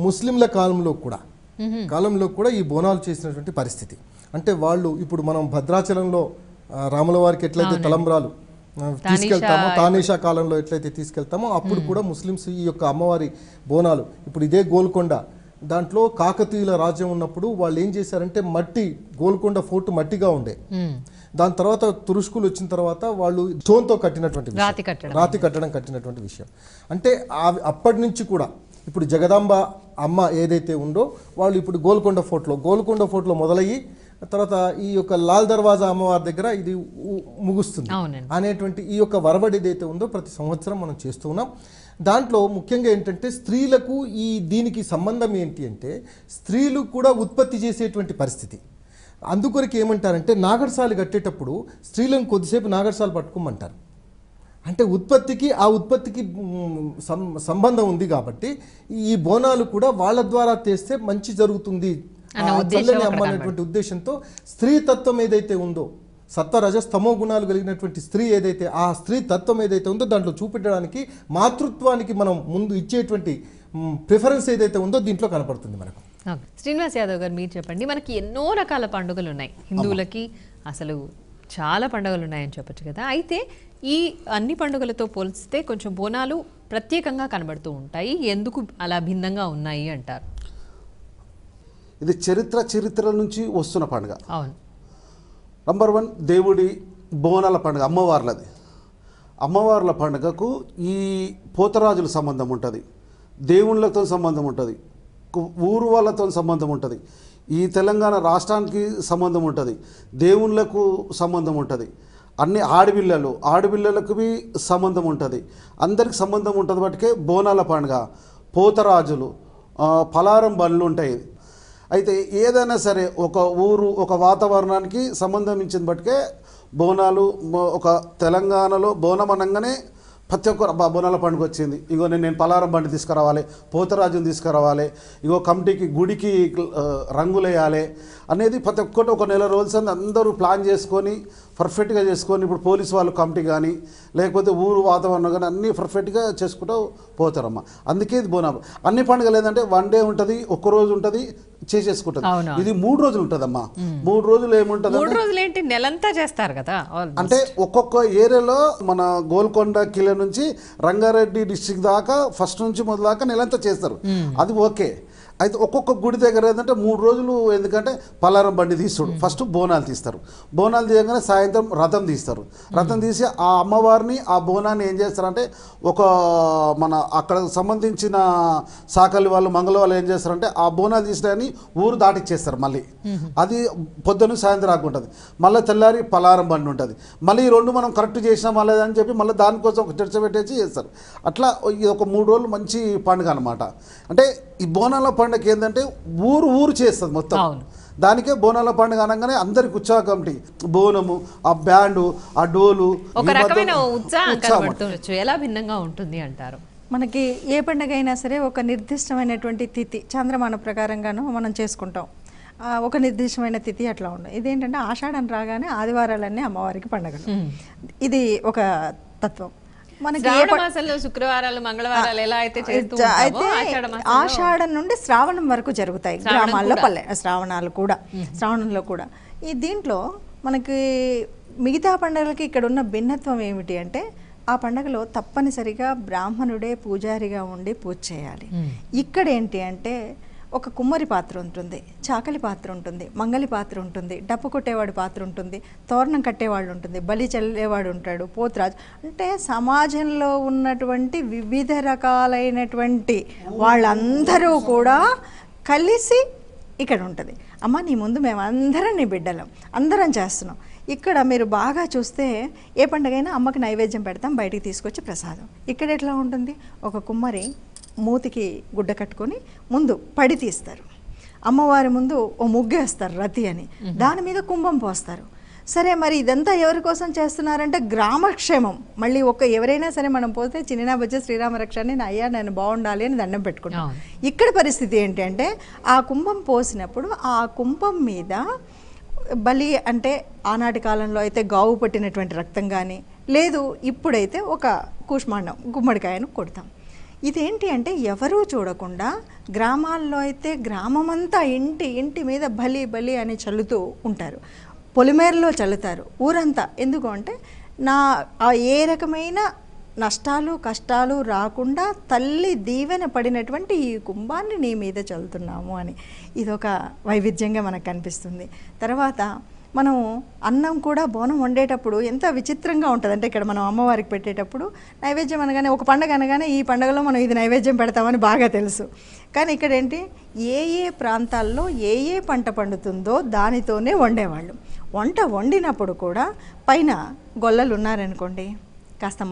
ముస్లింల కాలంలో కూడా ఈ బోనాలు చేసినటువంటి పరిస్థితి. అంటే వాళ్ళు ఇప్పుడు మనం భద్రాచలంలో రాముల వారికి ఎట్లయితే తలంబ్రాలు తీసుకెళ్తామో, తానీషా కాలంలో ఎట్లయితే తీసుకెళ్తామో అప్పుడు కూడా ముస్లిమ్స్ ఈ యొక్క అమ్మవారి బోనాలు, ఇప్పుడు ఇదే గోల్కొండ దాంట్లో కాకతీయుల రాజ్యం ఉన్నప్పుడు వాళ్ళు ఏం చేశారంటే గోల్కొండ ఫోర్ట్ మట్టిగా ఉండే, దాని తర్వాత తురుష్కులు వచ్చిన తర్వాత వాళ్ళు స్టోన్తో కట్టినటువంటి రాతి కట్టడం కట్టినటువంటి విషయం. అంటే అప్పటి నుంచి కూడా ఇప్పుడు జగదాంబ అమ్మ ఏదైతే ఉందో వాళ్ళు ఇప్పుడు గోల్కొండ ఫోర్ట్లో మొదలయ్యి తర్వాత ఈ యొక్క లాల్ దర్వాజా అమ్మవారి దగ్గర ఇది ముగుస్తుంది అనేటువంటి ఈ యొక్క వరవడి ఏదైతే ఉందో ప్రతి సంవత్సరం మనం చేస్తూ ఉన్నాం. దాంట్లో ముఖ్యంగా ఏంటంటే స్త్రీలకు దీనికి సంబంధం ఏంటి అంటే స్త్రీలు కూడా ఉత్పత్తి చేసేటువంటి పరిస్థితి. అందుకొరకు ఏమంటారంటే నాగరసాలు కట్టేటప్పుడు స్త్రీలను కొద్దిసేపు నాగరసాలు పట్టుకోమంటారు. అంటే ఆ ఉత్పత్తికి సంబంధం ఉంది కాబట్టి ఈ బోనాలు కూడా వాళ్ళ ద్వారా చేస్తే మంచి జరుగుతుంది చల్లని అమ్మ అనేటువంటి ఉద్దేశంతో స్త్రీ తత్వం ఏదైతే ఉందో, సత్వ రజస్ తమో గుణాలు కలిగినటువంటి స్త్రీ ఏదైతే ఆ స్త్రీ తత్వం ఏదైతే ఉందో దాంట్లో చూపెట్టడానికి మాతృత్వానికి మనం ముందు ఇచ్చేటువంటి ప్రిఫరెన్స్ ఏదైతే ఉందో దీంట్లో కనపడుతుంది మనకు. శ్రీనివాస్ యాదవ్ గారు, మీరు చెప్పండి, మనకి ఎన్నో రకాల పండుగలు ఉన్నాయి, హిందువులకి అసలు చాలా పండుగలు ఉన్నాయని చెప్పొచ్చు కదా. అయితే ఈ అన్ని పండుగలతో పోల్చితే కొంచెం బోనాలు ప్రత్యేకంగా కనబడుతూ ఉంటాయి, ఎందుకు అలా భిన్నంగా ఉన్నాయి అంటారు? ఇది చరిత్రల నుంచి వస్తున్న పండుగ. అవును. నంబర్ 1 దేవుడి బోనాల పండుగ, అమ్మవార్ల పండుగకు ఈ పోతరాజుల సంబంధం ఉంటుంది, దేవుళ్ళతో సంబంధం ఉంటుంది, ఊరు వాళ్ళతో సంబంధం ఉంటుంది, ఈ తెలంగాణ రాష్ట్రానికి సంబంధం ఉంటుంది, దేవుళ్ళకు సంబంధం ఉంటుంది, అన్ని ఆడపిల్లలకు సంబంధం ఉంటుంది, అందరికి సంబంధం ఉంటుంది. బట్టికే బోనాల పండుగ, పోతరాజులు, పలారం బండ్లు ఉంటాయి. అయితే ఏదైనా సరే ఒక ఊరు ఒక వాతావరణానికి సంబంధించిన బట్టికే బోనాలు ఒక తెలంగాణలో బోనం అనగానే ప్రతి ఒక్కరు బోనాల పండుగ వచ్చింది, ఇగో నేను పలారం బండి తీసుకురావాలి, పోతరాజుని తీసుకురావాలి, ఇగో కమిటీకి గుడికి రంగులు వేయాలి అనేది ప్రతి ఒక్కటి ఒక నెల రోజులు అందరూ ప్లాన్ చేసుకొని పర్ఫెక్ట్గా చేసుకొని, ఇప్పుడు పోలీసు వాళ్ళు కమిటీ కానీ లేకపోతే ఊరు వాతావరణం కానీ అన్నీ పర్ఫెక్ట్గా చేసుకుంటూ పోతారమ్మా. అందుకే ఇది బోనాలు. అన్ని పండుగలు ఏంటంటే 1 డే ఉంటుంది, ఒక్కరోజు ఉంటుంది, చేసేసుకుంటుంది. ఇది 3 రోజులు ఉంటుందమ్మా. 3 రోజులు ఏముంటుంది, 3 రోజులు ఏంటి, నెలంతా చేస్తారు కదా. అంటే ఒక్కొక్క ఏరియాలో మన గోల్కొండ కిలో నుంచి రంగారెడ్డి డిస్ట్రిక్ట్ దాకా ఫస్ట్ నుంచి మొదలు దాకా నెలంతా చేస్తారు. అది ఓకే. అయితే ఒక్కొక్క గుడి దగ్గర ఏంటంటే 3 రోజులు, ఎందుకంటే పలారం బండి తీస్తాడు, ఫస్ట్ బోనాలు తీస్తారు, బోనాలు తీయగానే సాయంత్రం రథం తీస్తారు, రథం తీసి ఆ అమ్మవారిని ఆ బోనాన్ని ఏం చేస్తారంటే ఒక మన అక్కడ సంబంధించిన శాఖలు వాళ్ళు మంగళ వాళ్ళు ఏం చేస్తారంటే ఆ బోనాలు తీసినని ఊరు దాటిచ్చేస్తారు. మళ్ళీ అది పొద్దున్న సాయంత్రం ఆకుంటుంది, మళ్ళీ తెల్లారి పలారం బండి ఉంటుంది, మళ్ళీ ఈ 2 మనం కరెక్ట్ చేసినామా లేదని చెప్పి మళ్ళీ దానికోసం ఒక చర్చ పెట్టేసి చేస్తారు. అట్లా ఇది ఒక 3 రోజులు మంచి పండుగ అనమాట. అంటే ఈ బోనాల పండుగ ఏంటంటే ఊరు చేస్తుంది మొత్తం. దానికే బోనాల పండుగ అనగానే అందరికి ఉత్సాహ కమిటీ, బోనము, ఆ బ్యాండు, ఆ డోలు, ఒక రకమైన ఉత్సాహం. ఎలా భిన్నంగా ఉంటుంది అంటారు? మనకి ఏ పండుగ అయినా సరే ఒక నిర్దిష్టమైనటువంటి తిథి చంద్రమాన ప్రకారంగాను మనం చేసుకుంటాం. ఒక నిర్దిష్టమైన తిథి అట్లా ఉండదు. ఇదేంటంటే ఆషాఢం రాగానే ఆదివారాలన్నీ అమ్మవారికి పండుగలు. ఇది ఒక తత్వం. మనకి శుక్రవారాలు మంగళవారాలు ఎలా అయితే ఆషాఢం నుండి శ్రావణం వరకు జరుగుతాయి గ్రామాల్లో, శ్రావణంలో కూడా. ఈ దీంట్లో మనకి మిగతా పండుగలకి ఇక్కడ ఉన్న భిన్నత్వం ఏమిటి అంటే ఆ పండుగలో తప్పనిసరిగా బ్రాహ్మణుడే పూజారిగా ఉండి పూజ చేయాలి. ఇక్కడ ఏంటి అంటే ఒక కుమ్మరి పాత్ర ఉంటుంది, చాకలి పాత్ర ఉంటుంది, మంగలి పాత్ర ఉంటుంది, డప్పు కొట్టేవాడి పాత్ర ఉంటుంది, తోరణం కట్టేవాడు ఉంటుంది, బలి చల్లేవాడు ఉంటాడు, పోతురాజు. అంటే సమాజంలో ఉన్నటువంటి వివిధ రకాలైనటువంటి వాళ్ళందరూ కూడా కలిసి ఇక్కడ ఉంటుంది. అమ్మ నీ ముందు మేము అందరం నీ బిడ్డలం, అందరం చేస్తున్నాం. ఇక్కడ మీరు బాగా చూస్తే ఏ పండుగైనా అమ్మకి నైవేద్యం పెడతాం, బయటికి తీసుకొచ్చి ప్రసాదం. ఇక్కడ ఎట్లా ఉంటుంది, ఒక కుమ్మరి మూతికి గుడ్డ కట్టుకొని ముందు పడి తీస్తారు, అమ్మవారి ముందు ఓ ముగ్గేస్తారు రతి అని, దాని మీద కుంభం పోస్తారు. సరే, మరి ఇదంతా ఎవరి కోసం చేస్తున్నారంటే గ్రామక్షేమం. మళ్ళీ ఎవరైనా సరే మనం పోతే చిన్న బజ్జ శ్రీరామ రక్షని అయ్యా నేను బాగుండాలి అని దండం పెట్టుకుంటాం. ఇక్కడ పరిస్థితి ఏంటి అంటే ఆ కుంభం పోసినప్పుడు ఆ కుంభం మీద బలి అంటే ఆనాటి కాలంలో అయితే గావు పట్టినటువంటి రక్తం కానీ, లేదు ఇప్పుడైతే ఒక కూష్మాండం గుమ్మడికాయను కొడతాం. ఇదేంటి అంటే ఎవరూ చూడకుండా గ్రామాల్లో అయితే గ్రామమంతా ఇంటి మీద బలి అని చల్లుతూ ఉంటారు, పొలిమేరలో చల్లుతారు ఊరంతా. ఎందుకు అంటే ఏ రకమైన నష్టాలు కష్టాలు రాకుండా తల్లి దీవెన పడినటువంటి ఈ కుంభాన్ని నీ మీద చల్లుతున్నాము అని ఇదొక వైవిధ్యంగా మనకు కనిపిస్తుంది. తర్వాత మనం అన్నం కూడా బోనం వండేటప్పుడు ఎంత విచిత్రంగా ఉంటుంది అంటే ఇక్కడ మనం అమ్మవారికి పెట్టేటప్పుడు నైవేద్యం అనగానే ఒక పండుగ అనగానే ఈ పండుగలో మనం ఇది నైవేద్యం పెడతామని బాగా తెలుసు. కానీ ఇక్కడ ఏంటి, ఏ ప్రాంతాల్లో ఏ పంట పండుతుందో దానితోనే వండేవాళ్ళు. వంట వండినప్పుడు కూడా పైన గొల్లలు ఉన్నారనుకోండి కాస్త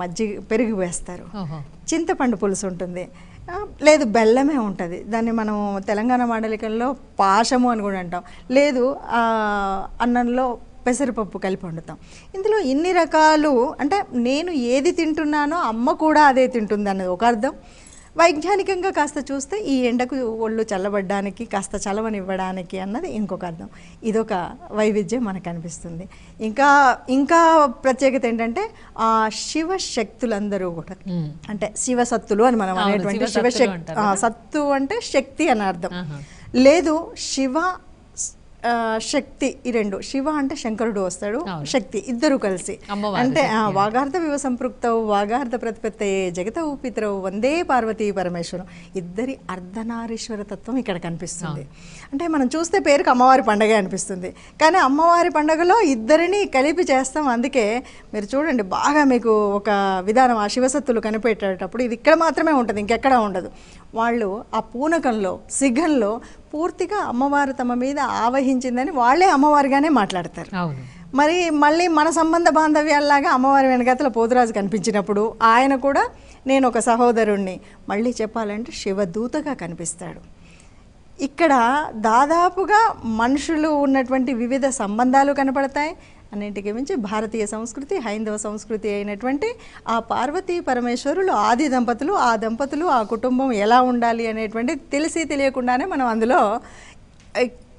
పెరుగు వేస్తారు, చింతపండు పులుసు ఉంటుంది, లేదు బెల్లమే ఉంటుంది. దాన్ని మనం తెలంగాణ మాండలికంలో పాశము అని కూడా అంటాం. లేదు అన్నంలో పెసరపప్పు కలిపి వండుతాం. ఇందులో ఇన్ని రకాలు అంటే నేను ఏది తింటున్నానో అమ్మ కూడా అదే తింటుంది అన్నది ఒక అర్థం. వైజ్ఞానికంగా కాస్త చూస్తే ఈ ఎండకు ఒళ్ళు చల్లబడ్డానికి కాస్త చలవనివ్వడానికి అన్నది ఇంకొక అర్థం. ఇదొక వైవిధ్యం మనకు అనిపిస్తుంది. ఇంకా ప్రత్యేకత ఏంటంటే ఆ శివశక్తులందరూ కూడా అంటే శివసత్తులు అని మనం అనేటువంటి శివశక్తి, సత్తు అంటే శక్తి అని అర్థం. లేదు శివ శక్తి, ఈ రెండు, శివ అంటే శంకరుడు వస్తాడు, శక్తి ఇద్దరు కలిసి అంటే వాగార్థ వివ సంపృక్తవు వాగార్థ ప్రతిపత్తయే జగత ఊపితరవు వందే పార్వతీ పరమేశ్వరం. ఇద్దరి అర్ధనారీశ్వర తత్వం ఇక్కడ కనిపిస్తుంది. అంటే మనం చూస్తే పేరుకి అమ్మవారి పండగ అనిపిస్తుంది, కానీ అమ్మవారి పండగలో ఇద్దరిని కలిపి చేస్తాం. అందుకే మీరు చూడండి బాగా మీకు ఒక విధానం ఆ శివసత్తులు కనిపెట్టేటప్పుడు ఇది ఇక్కడ మాత్రమే ఉంటుంది, ఇంకెక్కడా ఉండదు. వాళ్ళు ఆ పూనకంలో సిగ్గంలో పూర్తిగా అమ్మవారు తమ మీద ఆవహించిందని వాళ్ళే అమ్మవారిగానే మాట్లాడతారు. మరి మళ్ళీ మన సంబంధ బాంధవ్యాల్లాగా అమ్మవారి వెనకాతల పోతురాజు కనిపించినప్పుడు ఆయన కూడా నేను ఒక సహోదరుణ్ణి మళ్ళీ చెప్పాలంటే శివదూతగా కనిపిస్తాడు. ఇక్కడ దాదాపుగా మనుషులు ఉన్నటువంటి వివిధ సంబంధాలు కనపడతాయి. అన్నింటికి మించి భారతీయ సంస్కృతి, హైందవ సంస్కృతి అయినటువంటి ఆ పార్వతీ పరమేశ్వరులు ఆది దంపతులు, ఆ దంపతులు ఆ కుటుంబం ఎలా ఉండాలి అనేటువంటి తెలిసి తెలియకుండానే మనం అందులో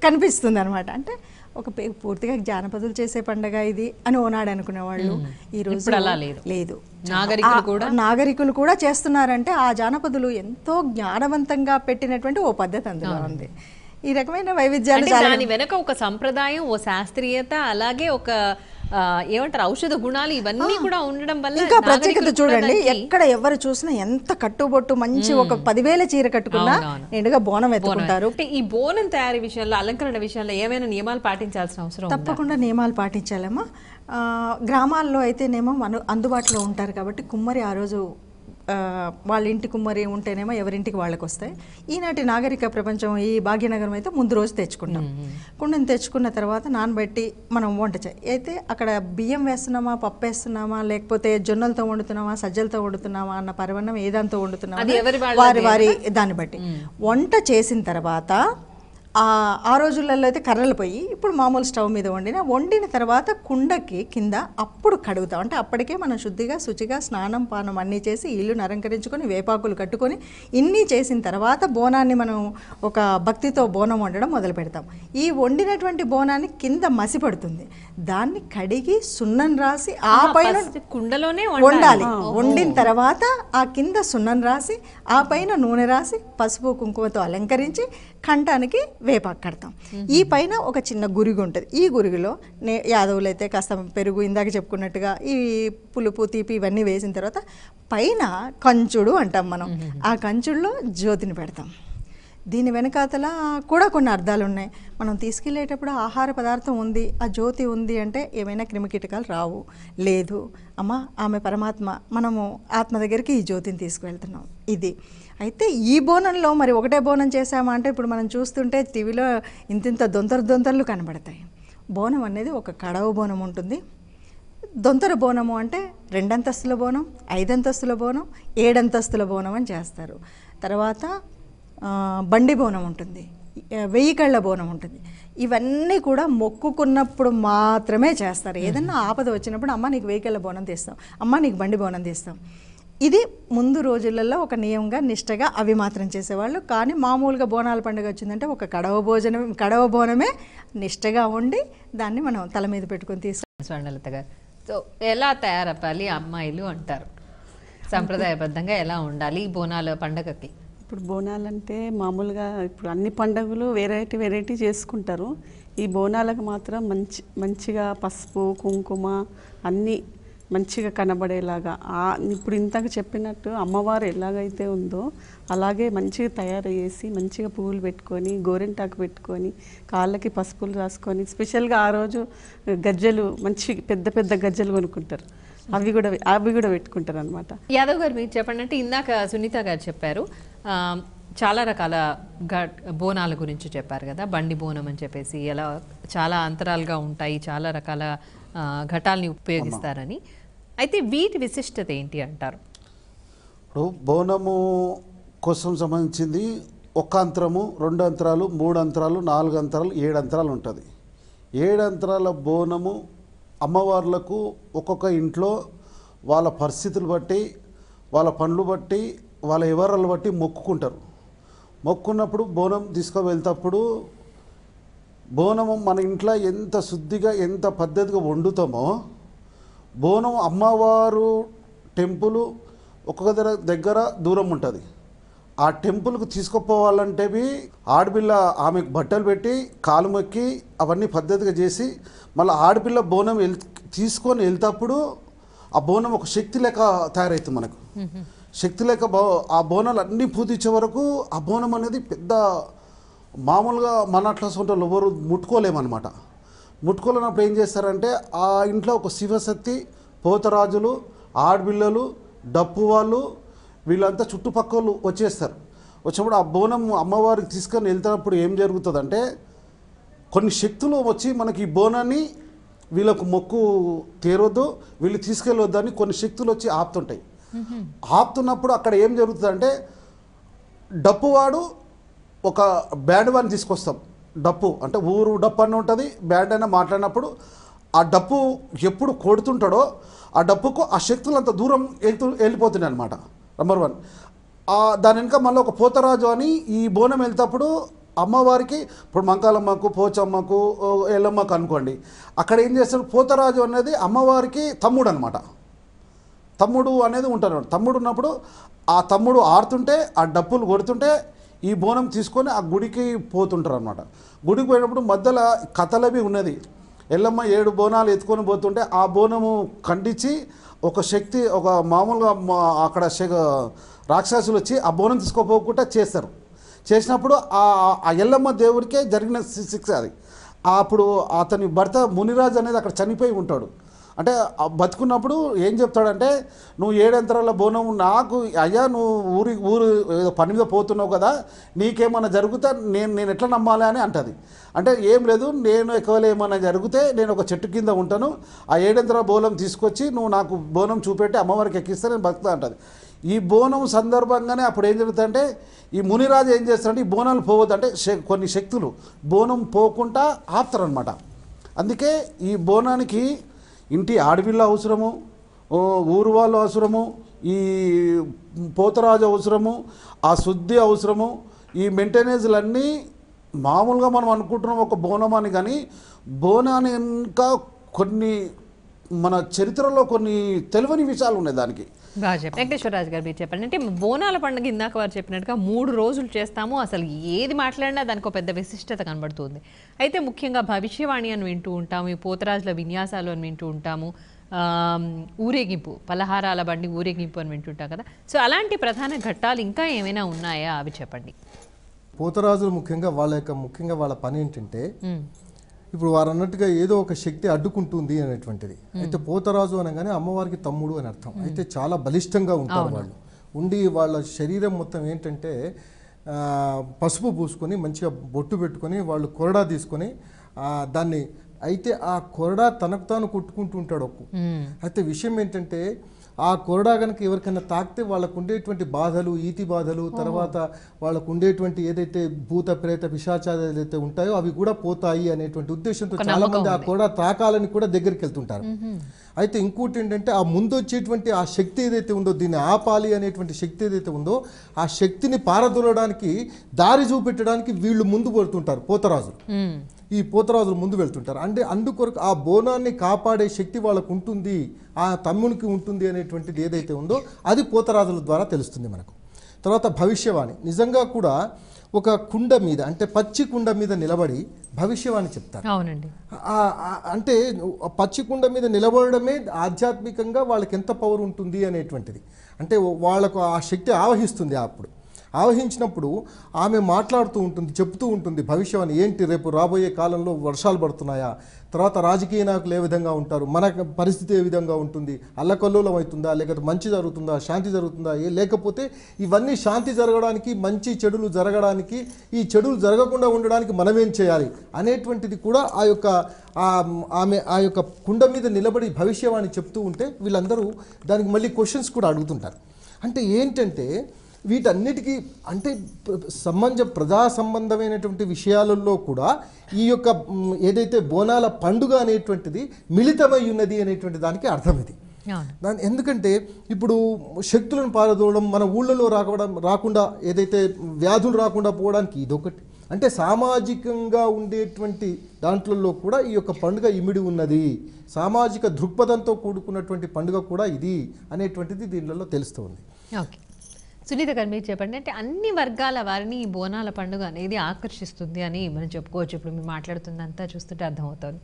కనిపిస్తుంది అనమాట. అంటే ఒక పూర్తిగా జానపదులు చేసే పండగ ఇది అని ఓనాడు అనుకునేవాళ్ళు. ఈ రోజు అలా లేదు. నాగరికులు కూడా చేస్తున్నారంటే ఆ జానపదులు ఎంతో జ్ఞానవంతంగా పెట్టినటువంటి ఓ పద్ధతి అందులో ఉంది. ఈ రకమైన వైవిధ్యాలు దాని వెనక ఒక సంప్రదాయం, ఓ శాస్త్రీయత, అలాగే ఒక ఏమంటారు ఔషధ గుణాలు ఇవన్నీ కూడా ఉండడం వల్ల ఇంకా ప్రత్యేకత చూడండి. ఎక్కడ ఎవరు చూసినా ఎంత కట్టుబొట్టు మంచి ఒక 10,000 చీర కట్టుకున్నా నిండుగా బోనం ఎత్తుకుంటారు. ఈ బోనం తయారీ విషయంలో, అలంకరణ విషయంలో ఏమైనా నియమాలు పాటించాల్సిన అవసరం తప్పకుండా నియమాలు పాటించాలమ్మా. గ్రామాల్లో అయితేనేమో అందుబాటులో ఉంటారు కాబట్టి కుమ్మరి ఆ రోజు వాళ్ళ ఇంటి కుమ్మరి ఉంటేనేమో ఎవరింటికి వాళ్ళకి వస్తాయి. ఈనాటి నాగరిక ప్రపంచం ఈ భాగ్యనగరం అయితే ముందు రోజు తెచ్చుకుంటాం. కుండని తెచ్చుకున్న తర్వాత నానబెట్టి మనం వంట అయితే అక్కడ బియ్యం వేస్తున్నామా, పప్పు వేస్తున్నామా, లేకపోతే జొన్నలతో వండుతున్నామా, సజ్జలతో వండుతున్నామా అన్న పరిమాణం ఏదాంతో వండుతున్నామా వారి వారి దాన్ని బట్టి వంట చేసిన తర్వాత ఆ రోజులలో అయితే కర్రలు పోయి ఇప్పుడు మామూలు స్టవ్ మీద వండిన తర్వాత కుండకి కింద అప్పుడు కడుగుతాం. అంటే అప్పటికే మనం శుద్ధిగా శుచిగా స్నానం పానం అన్నీ చేసి ఇల్లును అలంకరించుకొని వేపాకులు కట్టుకొని ఇన్ని చేసిన తర్వాత బోనాన్ని మనం ఒక భక్తితో బోనం వండడం మొదలు పెడతాం. ఈ వండినటువంటి బోనాన్ని కింద మసి పడుతుంది, దాన్ని కడిగి సున్నం రాసి ఆ పైన కుండలోనే వండాలి. వండిన తర్వాత ఆ కింద సున్నం రాసి ఆ పైన నూనె రాసి పసుపు కుంకుమతో అలంకరించి కంఠానికి వేపాకు కడతాం. ఈ పైన ఒక చిన్న గురిగి ఉంటుంది. ఈ గురిగిలో యాదవులు అయితే కాస్త పెరుగు ఇందాక చెప్పుకున్నట్టుగా ఈ పులుపు తీపి ఇవన్నీ వేసిన తర్వాత పైన కంచుడు అంటాం మనం. ఆ కంచుడులో జ్యోతిని పెడతాం. దీని వెనకాతల కూడా కొన్ని అర్థాలు ఉన్నాయి. మనం తీసుకెళ్ళేటప్పుడు ఆహార పదార్థం ఉంది, ఆ జ్యోతి ఉంది అంటే ఏమైనా క్రిమికీటకాలు రావు. లేదు అమ్మ ఆమె పరమాత్మ, మనము ఆత్మ దగ్గరికి ఈ జ్యోతిని తీసుకువెళ్తున్నాం. ఇది అయితే ఈ బోనంలో మరి ఒకటే బోనం చేసామా అంటే ఇప్పుడు మనం చూస్తుంటే టీవీలో ఇంతింత దొంతర్లు కనబడతాయి. బోనం అనేది ఒక కడవ బోనం ఉంటుంది. దొంతర బోనము అంటే 2 అంతస్తుల బోనం, 5 అంతస్తుల బోనం, 7 అంతస్తుల బోనం అని చేస్తారు. తర్వాత బండి బోనం ఉంటుంది, 1000 కళ్ళ బోనం ఉంటుంది. ఇవన్నీ కూడా మొక్కుకున్నప్పుడు మాత్రమే చేస్తారు. ఏదన్నా ఆపద వచ్చినప్పుడు అమ్మ నీకు 1000 కళ్ళ బోనం తీస్తాం, అమ్మ నీకు బండి బోనం తీస్తాం. ఇది ముందు రోజులలో ఒక నియమంగా నిష్టగా అవి మాత్రం చేసేవాళ్ళు. కానీ మామూలుగా బోనాల పండుగ వచ్చిందంటే ఒక కడవ బోనమే నిష్టగా ఉండి దాన్ని మనం తల మీద పెట్టుకొని తీసుకు. స్వర్ణలత గారు, సో ఎలా తయారవ్వాలి అమ్మాయిలు అంటారు, సంప్రదాయబద్ధంగా ఎలా ఉండాలి ఈ బోనాల పండుగకి? ఇప్పుడు బోనాలంటే మామూలుగా ఇప్పుడు అన్ని పండుగలు వెరైటీ చేసుకుంటారు. ఈ బోనాలకు మాత్రం మంచిగా పసుపు కుంకుమ అన్నీ మంచిగా కనబడేలాగా ఇప్పుడు ఇంతకు చెప్పినట్టు అమ్మవారు ఎలాగైతే ఉందో అలాగే మంచిగా తయారు చేసి మంచిగా పువ్వులు పెట్టుకొని గోరింటాకు పెట్టుకొని కాళ్ళకి పసుపులు రాసుకొని స్పెషల్గా ఆ రోజు గజ్జలు మంచి పెద్ద గజ్జలు కొనుక్కుంటారు. అవి కూడా పెట్టుకుంటారు అనమాట. యాదవ్ గారు మీరు చెప్పండి. అంటే ఇందాక సునీత గారు చెప్పారు చాలా రకాల బోనాల గురించి చెప్పారు కదా, బండి బోనం అని చెప్పేసి ఎలా చాలా అంతరాలుగా ఉంటాయి, చాలా రకాల ఘటాలని ఉపయోగిస్తారని. అయితే వీటి విశిష్టత ఏంటి అంటారు? ఇప్పుడు బోనము కోసం సంబంధించింది 1 అంతరము, 2 అంతరాలు, 3 అంతరాలు, 4 అంతరాలు, 7 అంతరాలు ఉంటుంది. 7 అంతరాల బోనము అమ్మవార్లకు ఒక్కొక్క ఇంట్లో వాళ్ళ పరిస్థితులు బట్టి, వాళ్ళ పనులు బట్టి, వాళ్ళ వివరాలు బట్టి మొక్కుకుంటారు. మొక్కున్నప్పుడు బోనం తీసుకువెళ్తప్పుడు బోనము మన ఇంట్లో ఎంత శుద్ధిగా ఎంత పద్ధతిగా వండుతామో బోనం అమ్మవారు టెంపుల్ ఒక్కొక్క దగ్గర దూరం ఉంటుంది. ఆ టెంపుల్కి తీసుకుపోవాలంటే ఆడపిల్ల ఆమెకు బట్టలు పెట్టి కాలు మొక్కి అవన్నీ పద్ధతిగా చేసి మళ్ళీ ఆడపిల్ల బోనం తీసుకొని వెళ్తేప్పుడు ఆ బోనం ఒక శక్తి లెక్క తయారవుతుంది. మనకు శక్తి లేక ఆ బోనాలు అన్నీ పూజించే వరకు ఆ బోనం అనేది పెద్ద మామూలుగా మన అట్లా సొంతలు ఎవరు ముట్టుకోలేమన్నమాట. ముట్టుకోలేనప్పుడు ఏం చేస్తారంటే ఆ ఇంట్లో ఒక శివశక్తి, పోతరాజులు, ఆడపిల్లలు, డప్పు వాళ్ళు వీళ్ళంతా చుట్టుపక్కలు వచ్చేస్తారు. వచ్చినప్పుడు ఆ బోనం అమ్మవారికి తీసుకొని వెళ్తున్నప్పుడు ఏం జరుగుతుందంటే కొన్ని శక్తులు వచ్చి మనకి ఈ బోనాన్ని వీళ్ళకు మొక్కు తీరొద్దు, వీళ్ళు తీసుకెళ్ళొద్దని కొన్ని శక్తులు వచ్చి ఆపుతుంటాయి. ఆపుతున్నప్పుడు అక్కడ ఏం జరుగుతుందంటే డప్పువాడు ఒక బ్యాండ్ వాడిని తీసుకొస్తాం. డప్పు అంటే ఊరు డప్పు అని ఉంటుంది, బ్యాండ్ అయినా మాట్లాడినప్పుడు ఆ డప్పు ఎప్పుడు కొడుతుంటాడో ఆ డప్పుకు ఆ శక్తులు అంత దూరం వెళ్ళిపోతున్నాయి అనమాట. నెంబర్ 1. దాని వెనుక మళ్ళీ ఒక పోతరాజు అని ఈ బోనం వెళ్తేప్పుడు అమ్మవారికి, ఇప్పుడు మంకాలమ్మకు, పోచమ్మకు, ఎల్లమ్మకు అనుకోండి, అక్కడ ఏం చేస్తారు, పోతరాజు అనేది అమ్మవారికి తమ్ముడు అనమాట. తమ్ముడు అనేది ఉంటారు. తమ్ముడు ఉన్నప్పుడు ఆ తమ్ముడు ఆడుతుంటే ఆ డప్పులు కొడుతుంటే ఈ బోనం తీసుకొని ఆ గుడికి పోతుంటారు అనమాట. గుడికి పోయినప్పుడు మధ్యలో కథలవి ఉన్నది. ఎల్లమ్మ 7 బోనాలు ఎత్తుకొని పోతుంటే ఆ బోనము ఖండించి ఒక శక్తి, ఒక మామూలుగా అక్కడ రాక్షసులు వచ్చి ఆ బోనం తీసుకోపోకుండా చేస్తారు. చేసినప్పుడు ఆ ఎల్లమ్మ దేవుడికే జరిగిన శిక్ష అది. అప్పుడు అతని భర్త మునిరాజు అనేది అక్కడ చనిపోయి ఉంటాడు. అంటే బతుకున్నప్పుడు ఏం చెప్తాడంటే, నువ్వు 7 యంత్రాల బోనం నాకు అయ్యా, నువ్వు ఊరు ఏదో పని మీద పోతున్నావు కదా, నీకేమన్నా జరిగితే నేను ఎట్లా నమ్మాలి అని అంటది. అంటే ఏం లేదు, నేను ఎక్కువలో ఏమన్నా జరిగితే నేను ఒక చెట్టు కింద ఉంటాను, ఆ 7 యంత్రాల బోనం తీసుకొచ్చి నువ్వు నాకు బోనం చూపెట్టి అమ్మవారికి ఎక్కిస్తే నేను బతుకుతా అంటది. ఈ బోనం సందర్భంగానే అప్పుడు ఏం జరుగుతుందంటే, ఈ మునిరాజు ఏం చేస్తాడంటే, ఈ బోనాలు పోవద్దు అంటే కొన్ని శక్తులు బోనం పోకుండా ఆపుతారనమాట. అందుకే ఈ బోనానికి ఇంటి ఆడపిల్ల అవసరము, ఊరు వాళ్ళు అవసరము, ఈ పోతరాజు అవసరము, ఆ శుద్ధి అవసరము, ఈ మెయింటెనెన్స్లన్నీ మామూలుగా మనం అనుకుంటున్నాం ఒక బోనం అని. కానీ బోనాన్ని ఇంకా కొన్ని మన చరిత్రలో కొన్ని తెలియని విషయాలు ఉన్నాయి దానికి. బాగా చెప్పండి వెంకటేశ్వరరాజు గారు, మీరు చెప్పండి. అంటే బోనాల పండుగ ఇందాక వారు చెప్పినట్టుగా 3 రోజులు చేస్తాము. అసలు ఏది మాట్లాడినా దానికి ఒక పెద్ద విశిష్టత కనబడుతుంది. అయితే ముఖ్యంగా భవిష్యవాణి అని వింటూ ఉంటాము, ఈ పోతరాజుల విన్యాసాలు అని వింటూ ఉంటాము, ఊరేగింపు, పలహారాల బండి ఊరేగింపు అని వింటుంటాం కదా. సో అలాంటి ప్రధాన ఘట్టాలు ఇంకా ఏమైనా ఉన్నాయా, అవి చెప్పండి. పోతరాజులు ముఖ్యంగా వాళ్ళ పని ఏంటంటే, ఇప్పుడు వారు అన్నట్టుగా ఏదో ఒక శక్తి అడ్డుకుంటుంది అనేటువంటిది. అయితే పోతరాజు అనగానే అమ్మవారికి తమ్ముడు అని అర్థం. అయితే చాలా బలిష్టంగా ఉంటారు వాళ్ళు. ఉండి వాళ్ళ శరీరం మొత్తం ఏంటంటే పసుపు పూసుకొని మంచిగా బొట్టు పెట్టుకొని వాళ్ళు కొరడా తీసుకొని దాన్ని, అయితే ఆ కొరడా తనకు తాను కొట్టుకుంటూ ఉంటాడు. అయితే విషయం ఏంటంటే, ఆ కొరడా కనుక ఎవరికైనా తాకితే వాళ్ళకు ఉండేటువంటి బాధలు, ఈతి బాధలు, తర్వాత వాళ్ళకు ఉండేటువంటి ఏదైతే భూత ప్రేత పిశాచాలు ఏదైతే ఉంటాయో అవి కూడా పోతాయి అనేటువంటి ఉద్దేశంతో చాలా మంది ఆ కొరడా తాకాలని కూడా దగ్గరికి వెళ్తుంటారు. అయితే ఇంకోటి ఏంటంటే, ఆ ముందు వచ్చేటువంటి ఆ శక్తి ఏదైతే ఉందో, దీన్ని ఆపాలి అనేటువంటి శక్తి ఏదైతే ఉందో, ఆ శక్తిని పారదోలడానికి, దారి చూపెట్టడానికి వీళ్ళు ముందు పడుతుంటారు పోతరాజులు. ఈ పోతరాజులు ముందు వెళ్తుంటారు. అంటే అందుకొరకు ఆ బోనాన్ని కాపాడే శక్తి వాళ్ళకు ఉంటుంది, ఆ తమ్మునికి ఉంటుంది అనేటువంటిది ఏదైతే ఉందో అది పోతరాజుల ద్వారా తెలుస్తుంది మనకు. తర్వాత భవిష్యవాణి, నిజంగా కూడా ఒక కుండ మీద, అంటే పచ్చి కుండ మీద నిలబడి భవిష్యవాణి చెప్తారు. అవునండి. అంటే పచ్చి కుండ మీద నిలబడమే ఆధ్యాత్మికంగా వాళ్ళకి ఎంత పవర్ ఉంటుంది అనేటువంటిది. అంటే వాళ్ళకు ఆ శక్తి ఆవహిస్తుంది. అప్పుడు ఆవహించినప్పుడు ఆమె మాట్లాడుతూ ఉంటుంది, చెప్తూ ఉంటుంది భవిష్యవాణి. ఏంటి, రేపు రాబోయే కాలంలో వర్షాలు పడుతున్నాయా, తర్వాత రాజకీయ నాయకులు ఏ విధంగా ఉంటారు, మన పరిస్థితి ఏ విధంగా ఉంటుంది, అల్లకల్లోలం అవుతుందా, లేకపోతే మంచి జరుగుతుందా, శాంతి జరుగుతుందా, లేకపోతే ఇవన్నీ శాంతి జరగడానికి, మంచి చెడులు జరగడానికి, ఈ చెడులు జరగకుండా ఉండడానికి మనమేం చేయాలి అనేటువంటిది కూడా ఆమె ఆ యొక్క కుండ మీద నిలబడి భవిష్యవాణి చెప్తూ ఉంటే వీళ్ళందరూ దానికి మళ్ళీ క్వశ్చన్స్ కూడా అడుగుతుంటారు. అంటే ఏంటంటే, వీటన్నిటికీ అంటే ప్రజా సంబంధమైనటువంటి విషయాలలో కూడా ఈ యొక్క ఏదైతే బోనాల పండుగ అనేటువంటిది మిళితమై ఉన్నది అనేటువంటి దానికి అర్థం ఇది. ఎందుకంటే ఇప్పుడు శక్తులను పారదోలడం, మన ఊళ్ళలో రాకుండా ఏదైతే వ్యాధులు రాకుండా పోవడానికి ఇదొకటి. అంటే సామాజికంగా ఉండేటువంటి దాంట్లో కూడా ఈ యొక్క పండుగ ఇమిడి ఉన్నది, సామాజిక దృక్పథంతో కూడుకున్నటువంటి పండుగ కూడా ఇది అనేటువంటిది దీనిలో తెలుస్తుంది. ఓకే సునీత గారు, మీరు చెప్పండి. అంటే అన్ని వర్గాల వారిని ఈ బోనాల పండుగ అనేది ఆకర్షిస్తుంది అని మనం చెప్పుకోవచ్చు. ఇప్పుడు మీరు మాట్లాడుతుందంతా చూస్తుంటే అర్థమవుతుంది.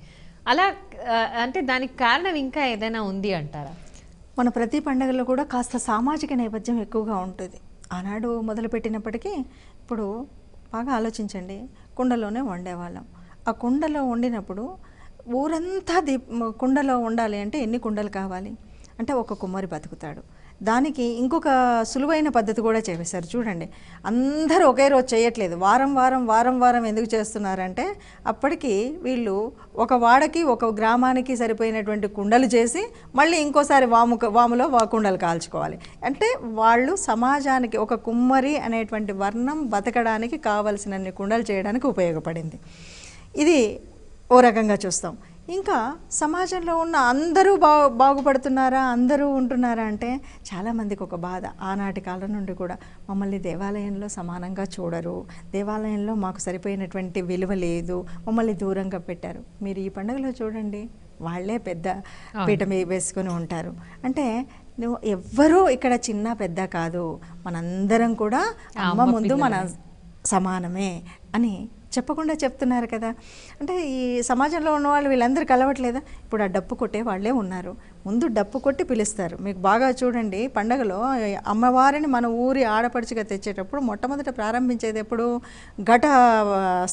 అలా అంటే దానికి కారణం ఇంకా ఏదైనా ఉంది అంటారా? మన ప్రతి పండుగలో కూడా కాస్త సామాజిక నేపథ్యం ఎక్కువగా ఉంటుంది. ఆనాడు మొదలుపెట్టినప్పటికీ ఇప్పుడు బాగా ఆలోచించండి, కుండలోనే వండేవాళ్ళం. ఆ కుండలో వండినప్పుడు ఊరంతా కుండలో ఉండాలి అంటే ఎన్ని కుండలు కావాలి? అంటే ఒక కుమ్మరి బతుకుతాడు, దానికి ఇంకొక సులువైన పద్ధతి కూడా చేశారు చూడండి. అందరూ ఒకే రోజు చేయట్లేదు, వారం వారం వారం వారం ఎందుకు చేస్తున్నారంటే అప్పటికి వీళ్ళు ఒక వాడకి ఒక గ్రామానికి సరిపోయినటువంటి కుండలు చేసి మళ్ళీ ఇంకోసారి వాములో కుండలు కాల్చుకోవాలి. అంటే వాళ్ళు సమాజానికి ఒక కుమ్మరి అనేటువంటి వర్ణం బతకడానికి కావలసినన్ని కుండలు చేయడానికి ఉపయోగపడింది. ఇది ఓ రకంగా చూస్తాం. ఇంకా సమాజంలో ఉన్న అందరూ బాగుపడుతున్నారా, అందరూ ఉంటున్నారా అంటే చాలామందికి ఒక బాధ. ఆనాటి కాలం నుండి కూడా మమ్మల్ని దేవాలయంలో సమానంగా చూడరు, దేవాలయంలో మాకు సరిపోయినటువంటి విలువ లేదు, మమ్మల్ని దూరంగా పెట్టారు. మీరు ఈ పండుగలో చూడండి, వాళ్ళే పెద్ద పీట వేసుకొని ఉంటారు. అంటే నువ్వు ఎవ్వరూ ఇక్కడ చిన్న పెద్ద కాదు, మనందరం కూడా అమ్మ ముందు మన సమానమే అని చెప్పకుండా చెప్తున్నారు కదా. అంటే ఈ సమాజంలో ఉన్న వాళ్ళు వీళ్ళందరూ కలవట్లేదా? ఇప్పుడు ఆ డప్పు కొట్టే వాళ్ళే ఉన్నారు, ముందు డప్పు కొట్టి పిలుస్తారు. మీకు బాగా చూడండి, పండగలో అమ్మవారిని మన ఊరి ఆడపడుచుగా తెచ్చేటప్పుడు మొట్టమొదట ప్రారంభించేది ఎప్పుడు ఘట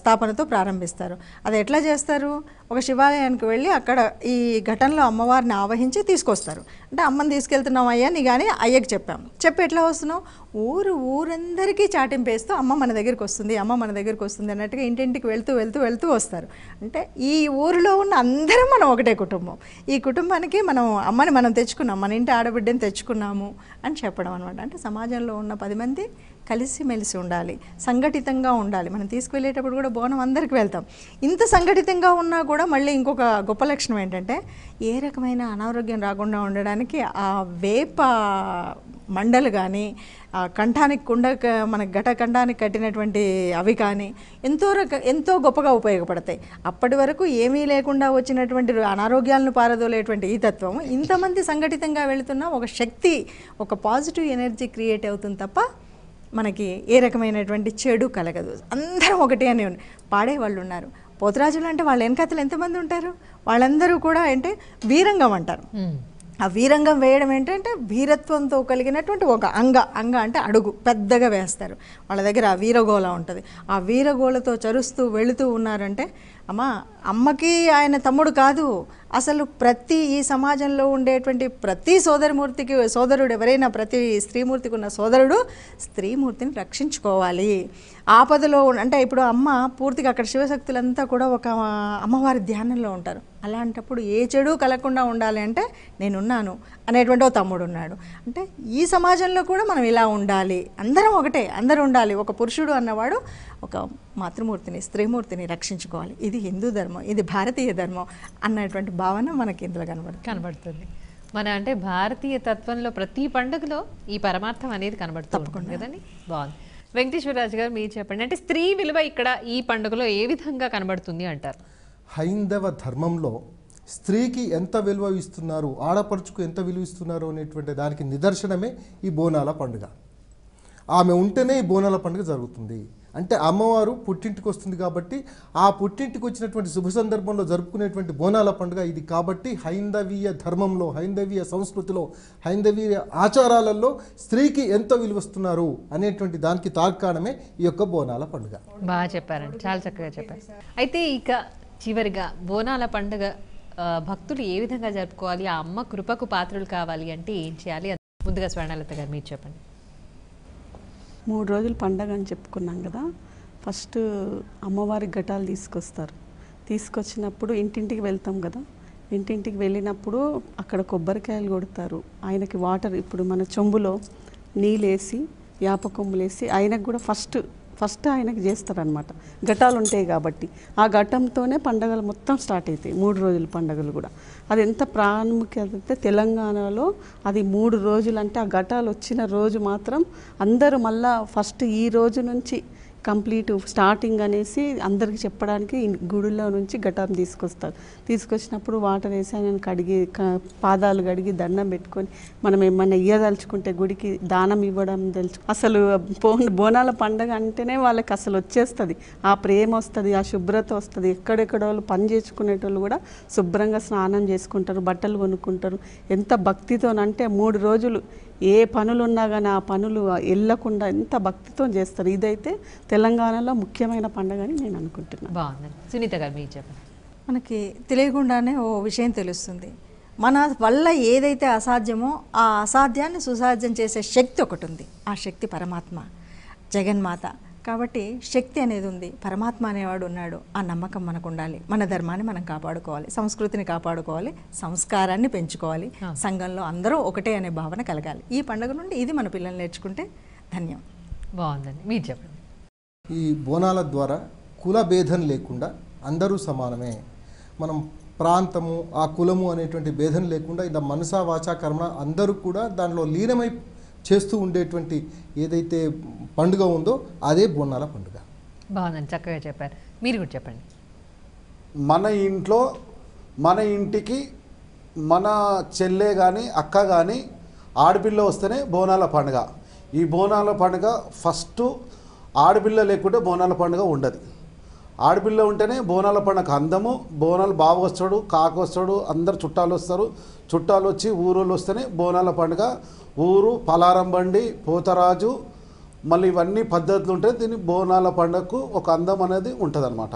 స్థాపనతో ప్రారంభిస్తారు. అది ఎట్లా చేస్తారు? ఒక శివాలయానికి వెళ్ళి అక్కడ ఈ ఘటంలో అమ్మవారిని ఆవహించి తీసుకొస్తారు. అంటే అమ్మని తీసుకెళ్తున్నాం అయ్యా నీ కానీ అయ్యకి చెప్పి ఎట్లా వస్తున్నావు, ఊరందరికీ చాటింపేస్తూ అమ్మ మన దగ్గరికి వస్తుంది, అమ్మ మన దగ్గరికి వస్తుంది అన్నట్టుగా ఇంటింటికి వెళ్తూ వస్తారు. అంటే ఈ ఊరిలో ఉన్న అందరం మనం ఒకటే కుటుంబం, ఈ కుటుంబానికి అమ్మని మనం తెచ్చుకున్నాం, మన ఇంటి ఆడబిడ్డని తెచ్చుకున్నాము అని చెప్పడం అనమాట. అంటే సమాజంలో ఉన్న 10 మంది కలిసిమెలిసి ఉండాలి, సంఘటితంగా ఉండాలి. మనం తీసుకువెళ్ళేటప్పుడు కూడా బోనం అందరికి వెళ్తాం. ఇంత సంఘటితంగా ఉన్నా కూడా మళ్ళీ ఇంకొక గొప్ప లక్షణం ఏంటంటే ఏ రకమైన అనారోగ్యం రాకుండా ఉండడానికి ఆ వేప మండలు కానీ, కంఠానికి మన కంఠానికి కట్టినటువంటి అవి కానీ ఎంతో గొప్పగా ఉపయోగపడతాయి. అప్పటి వరకు ఏమీ లేకుండా వచ్చినటువంటి అనారోగ్యాలను పారదోలేటువంటి ఈ తత్వం ఇంతమంది సంఘటితంగా వెళుతున్న ఒక శక్తి, ఒక పాజిటివ్ ఎనర్జీ క్రియేట్ అవుతుంది తప్ప మనకి ఏ రకమైనటువంటి చెడు కలగదు. అందరం ఒకటే అని పాడేవాళ్ళు ఉన్నారు. పోతరాజులు అంటే వాళ్ళ వెనకతలు ఎంతమంది ఉంటారు, వాళ్ళందరూ కూడా అంటే వీరంగం అంటారు. ఆ వీరంగం వేయడం ఏంటంటే వీరత్వంతో కలిగినటువంటి ఒక అంగ అంటే అడుగు పెద్దగా వేస్తారు. వాళ్ళ దగ్గర ఆ వీరగోళ ఉంటుంది. ఆ వీరగోళతో చరుస్తూ వెళుతూ ఉన్నారంటే అమ్మకి ఆయన తమ్ముడు కాదు, అసలు ప్రతి ఈ సమాజంలో ఉండేటువంటి ప్రతి సోదరుడు ఎవరైనా ప్రతి స్త్రీమూర్తికి ఉన్న సోదరుడు స్త్రీమూర్తిని రక్షించుకోవాలి. ఆపదలో అంటే ఇప్పుడు అమ్మ పూర్తిగా అక్కడ శివశక్తులంతా కూడా ఒక అమ్మవారి ధ్యానంలో ఉంటారు. అలాంటప్పుడు ఏ చెడు కలగకుండా ఉండాలి అంటే నేనున్నాను అనేటువంటి ఓ తమ్ముడు ఉన్నాడు. అంటే ఈ సమాజంలో కూడా మనం ఇలా ఉండాలి, అందరం ఒకటే, అందరూ ఉండాలి. ఒక పురుషుడు అన్నవాడు ఒక మాతృమూర్తిని స్త్రీమూర్తిని రక్షించుకోవాలి. ఇది హిందూ ధర్మం, ఇది భారతీయ ధర్మం అన్నటువంటి భావన మనకి ఇందులో కనబడుతుంది. మన అంటే భారతీయ తత్వంలో ప్రతి పండుగలో ఈ పరమార్థం అనేది కనబడుతుంది కదండి. బాగుంది. వెంకటేశ్వరరాజు గారు మీరు చెప్పండి, అంటే స్త్రీ విలువ ఇక్కడ ఈ పండుగలో ఏ విధంగా కనబడుతుంది అంటారు? హైందవ ధర్మంలో స్త్రీకి ఎంత విలువ ఇస్తున్నారు, ఆడపడుచుకు ఎంత విలువ ఇస్తున్నారు అనేటువంటి దానికి నిదర్శనమే ఈ బోనాల పండుగ. ఆమె ఉంటేనే ఈ బోనాల పండుగ జరుగుతుంది. అంటే అమ్మవారు పుట్టింటికి వస్తుంది కాబట్టి ఆ పుట్టింటికి వచ్చినటువంటి శుభ సందర్భంలో జరుపుకునేటువంటి బోనాల పండుగ ఇది. కాబట్టి హైందవీయ ధర్మంలో, హైందవీయ సంస్కృతిలో, హైందవీయ ఆచారాలలో స్త్రీకి ఎంత విలువస్తున్నారు అనేటువంటి దానికి తార్కాణమే ఈ యొక్క బోనాల పండుగ. బాగా చెప్పారండి, చాలా చక్కగా చెప్పారు. అయితే ఇక చివరిగా బోనాల పండుగ భక్తులు ఏ విధంగా జరుపుకోవాలి, ఆ అమ్మ కృపకు పాత్రలు కావాలి అంటే ఏం చేయాలి? ముందుగా స్వర్ణలత గారు మీరు చెప్పండి. 3 రోజులు పండగ అని చెప్పుకున్నాం కదా. ఫస్ట్ అమ్మవారి ఘటాలు తీసుకొచ్చినప్పుడు ఇంటింటికి వెళ్తాం కదా. ఇంటింటికి వెళ్ళినప్పుడు అక్కడ కొబ్బరికాయలు కొడతారు. ఆయనకి వాటర్, ఇప్పుడు మన చెంబులో నీళ్ళేసి యాప కొమ్ములేసి ఆయనకు కూడా ఫస్ట్ ఆయనకి చేస్తారనమాట. ఘటాలు ఉంటాయి కాబట్టి ఆ ఘటంతోనే పండగలు మొత్తం స్టార్ట్ అవుతాయి. 3 రోజుల పండుగలు కూడా అది ఎంత ప్రాముఖ్యత అంటే తెలంగాణలో అది 3 రోజులు. అంటే ఆ ఘటాలు వచ్చిన రోజు మాత్రం అందరూ మళ్ళా ఫస్ట్ ఈ రోజు నుంచి కంప్లీట్ స్టార్టింగ్ అనేసి అందరికి చెప్పడానికి గుడిలో నుంచి ఘటం తీసుకొచ్చినప్పుడు వాటర్ వేసి ఆయన పాదాలు కడిగి దండం పెట్టుకొని మనం ఏమన్నా ఇయ్యదలుచుకుంటే గుడికి దానం ఇవ్వడం అసలు బోనాల పండగ అంటేనే వాళ్ళకి అసలు వచ్చేస్తుంది, ఆ ప్రేమ వస్తుంది, ఆ శుభ్రత వస్తుంది. ఎక్కడెక్కడ వాళ్ళు పని చేసుకునేటోళ్ళు కూడా శుభ్రంగా స్నానం చేసుకుంటారు, బట్టలు కొనుక్కుంటారు. ఎంత భక్తితోనంటే 3 రోజులు ఏ పనులు ఉన్నా కానీ ఆ పనులు వెళ్ళకుండా ఎంత భక్తితో చేస్తారు. ఇదైతే తెలంగాణలో ముఖ్యమైన పండుగ అని నేను అనుకుంటున్నాను. బాగుంది. సునీత గారు మీరు చెప్పండి. మనకి తెలియకుండానే ఓ విషయం తెలుస్తుంది. మన వల్ల ఏదైతే అసాధ్యమో ఆ అసాధ్యాన్ని సుసాధ్యం చేసే శక్తి ఒకటి ఉంది. ఆ శక్తి పరమాత్మ, జగన్మాత. కాబట్టి శక్తి అనేది ఉంది, పరమాత్మ అనేవాడు ఉన్నాడు. ఆ నమ్మకం మనకు ఉండాలి. మన ధర్మాన్ని మనం కాపాడుకోవాలి, సంస్కృతిని కాపాడుకోవాలి, సంస్కారాన్ని పెంచుకోవాలి, సంఘంలో అందరూ ఒకటే అనే భావన కలగాలి. ఈ పండుగ నుండి ఇది మన పిల్లలు నేర్చుకుంటే ధన్యం. బాగుందండి, మీరు చెప్పండి. ఈ బోనాల ద్వారా కుల భేదం లేకుండా అందరూ సమానమే. మనం ప్రాంతము, ఆ కులము అనేటువంటి భేదం లేకుండా ఇలా మనసా వాచా కర్మ అందరూ కూడా దానిలో లీనమై చేస్తూ ఉండేటువంటి ఏదైతే పండుగ ఉందో అదే బోనాల పండుగ. బాగుందండి, చక్కగా చెప్పారు. మీరు కూడా చెప్పండి. మన ఇంట్లో మన ఇంటికి మన చెల్లె కానీ అక్క కానీ ఆడపిల్ల వస్తేనే బోనాల పండుగ. ఈ బోనాల పండుగ ఫస్ట్ ఆడపిల్ల లేకుంటే బోనాల పండుగ ఉండదు. ఆడపిల్ల ఉంటేనే బోనాల పండుగ అందము. బోనాలు బావ వస్తాడు, కాక వస్తాడు, అందరు చుట్టాలు వస్తారు. చుట్టాలు వచ్చి ఊరోళ్ళు వస్తేనే బోనాల పండుగ. ఊరు పలారం బండి, పోతరాజు, మళ్ళీ ఇవన్నీ పద్ధతులు ఉంటాయి. దీన్ని బోనాల పండుగకు ఒక అందం అనేది ఉంటుంది అనమాట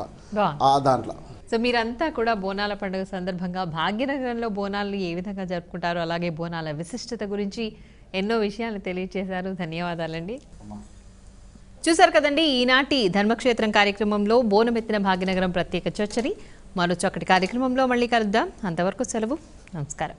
ఆ దాంట్లో. సో మీరంతా కూడా బోనాల పండుగ సందర్భంగా భాగ్యనగరంలో బోనాలు ఏ విధంగా జరుపుకుంటారో, అలాగే బోనాల విశిష్టత గురించి ఎన్నో విషయాలు తెలియజేశారు. ధన్యవాదాలండి. చూశారు కదండి, ఈనాటి ధర్మక్షేత్రం కార్యక్రమంలో బోనమెత్తిన భాగ్యనగరం ప్రత్యేక చర్చని. మరో చక్కటి కార్యక్రమంలో మళ్ళీ కలుద్దాం. అంతవరకు సెలవు. నమస్కారం.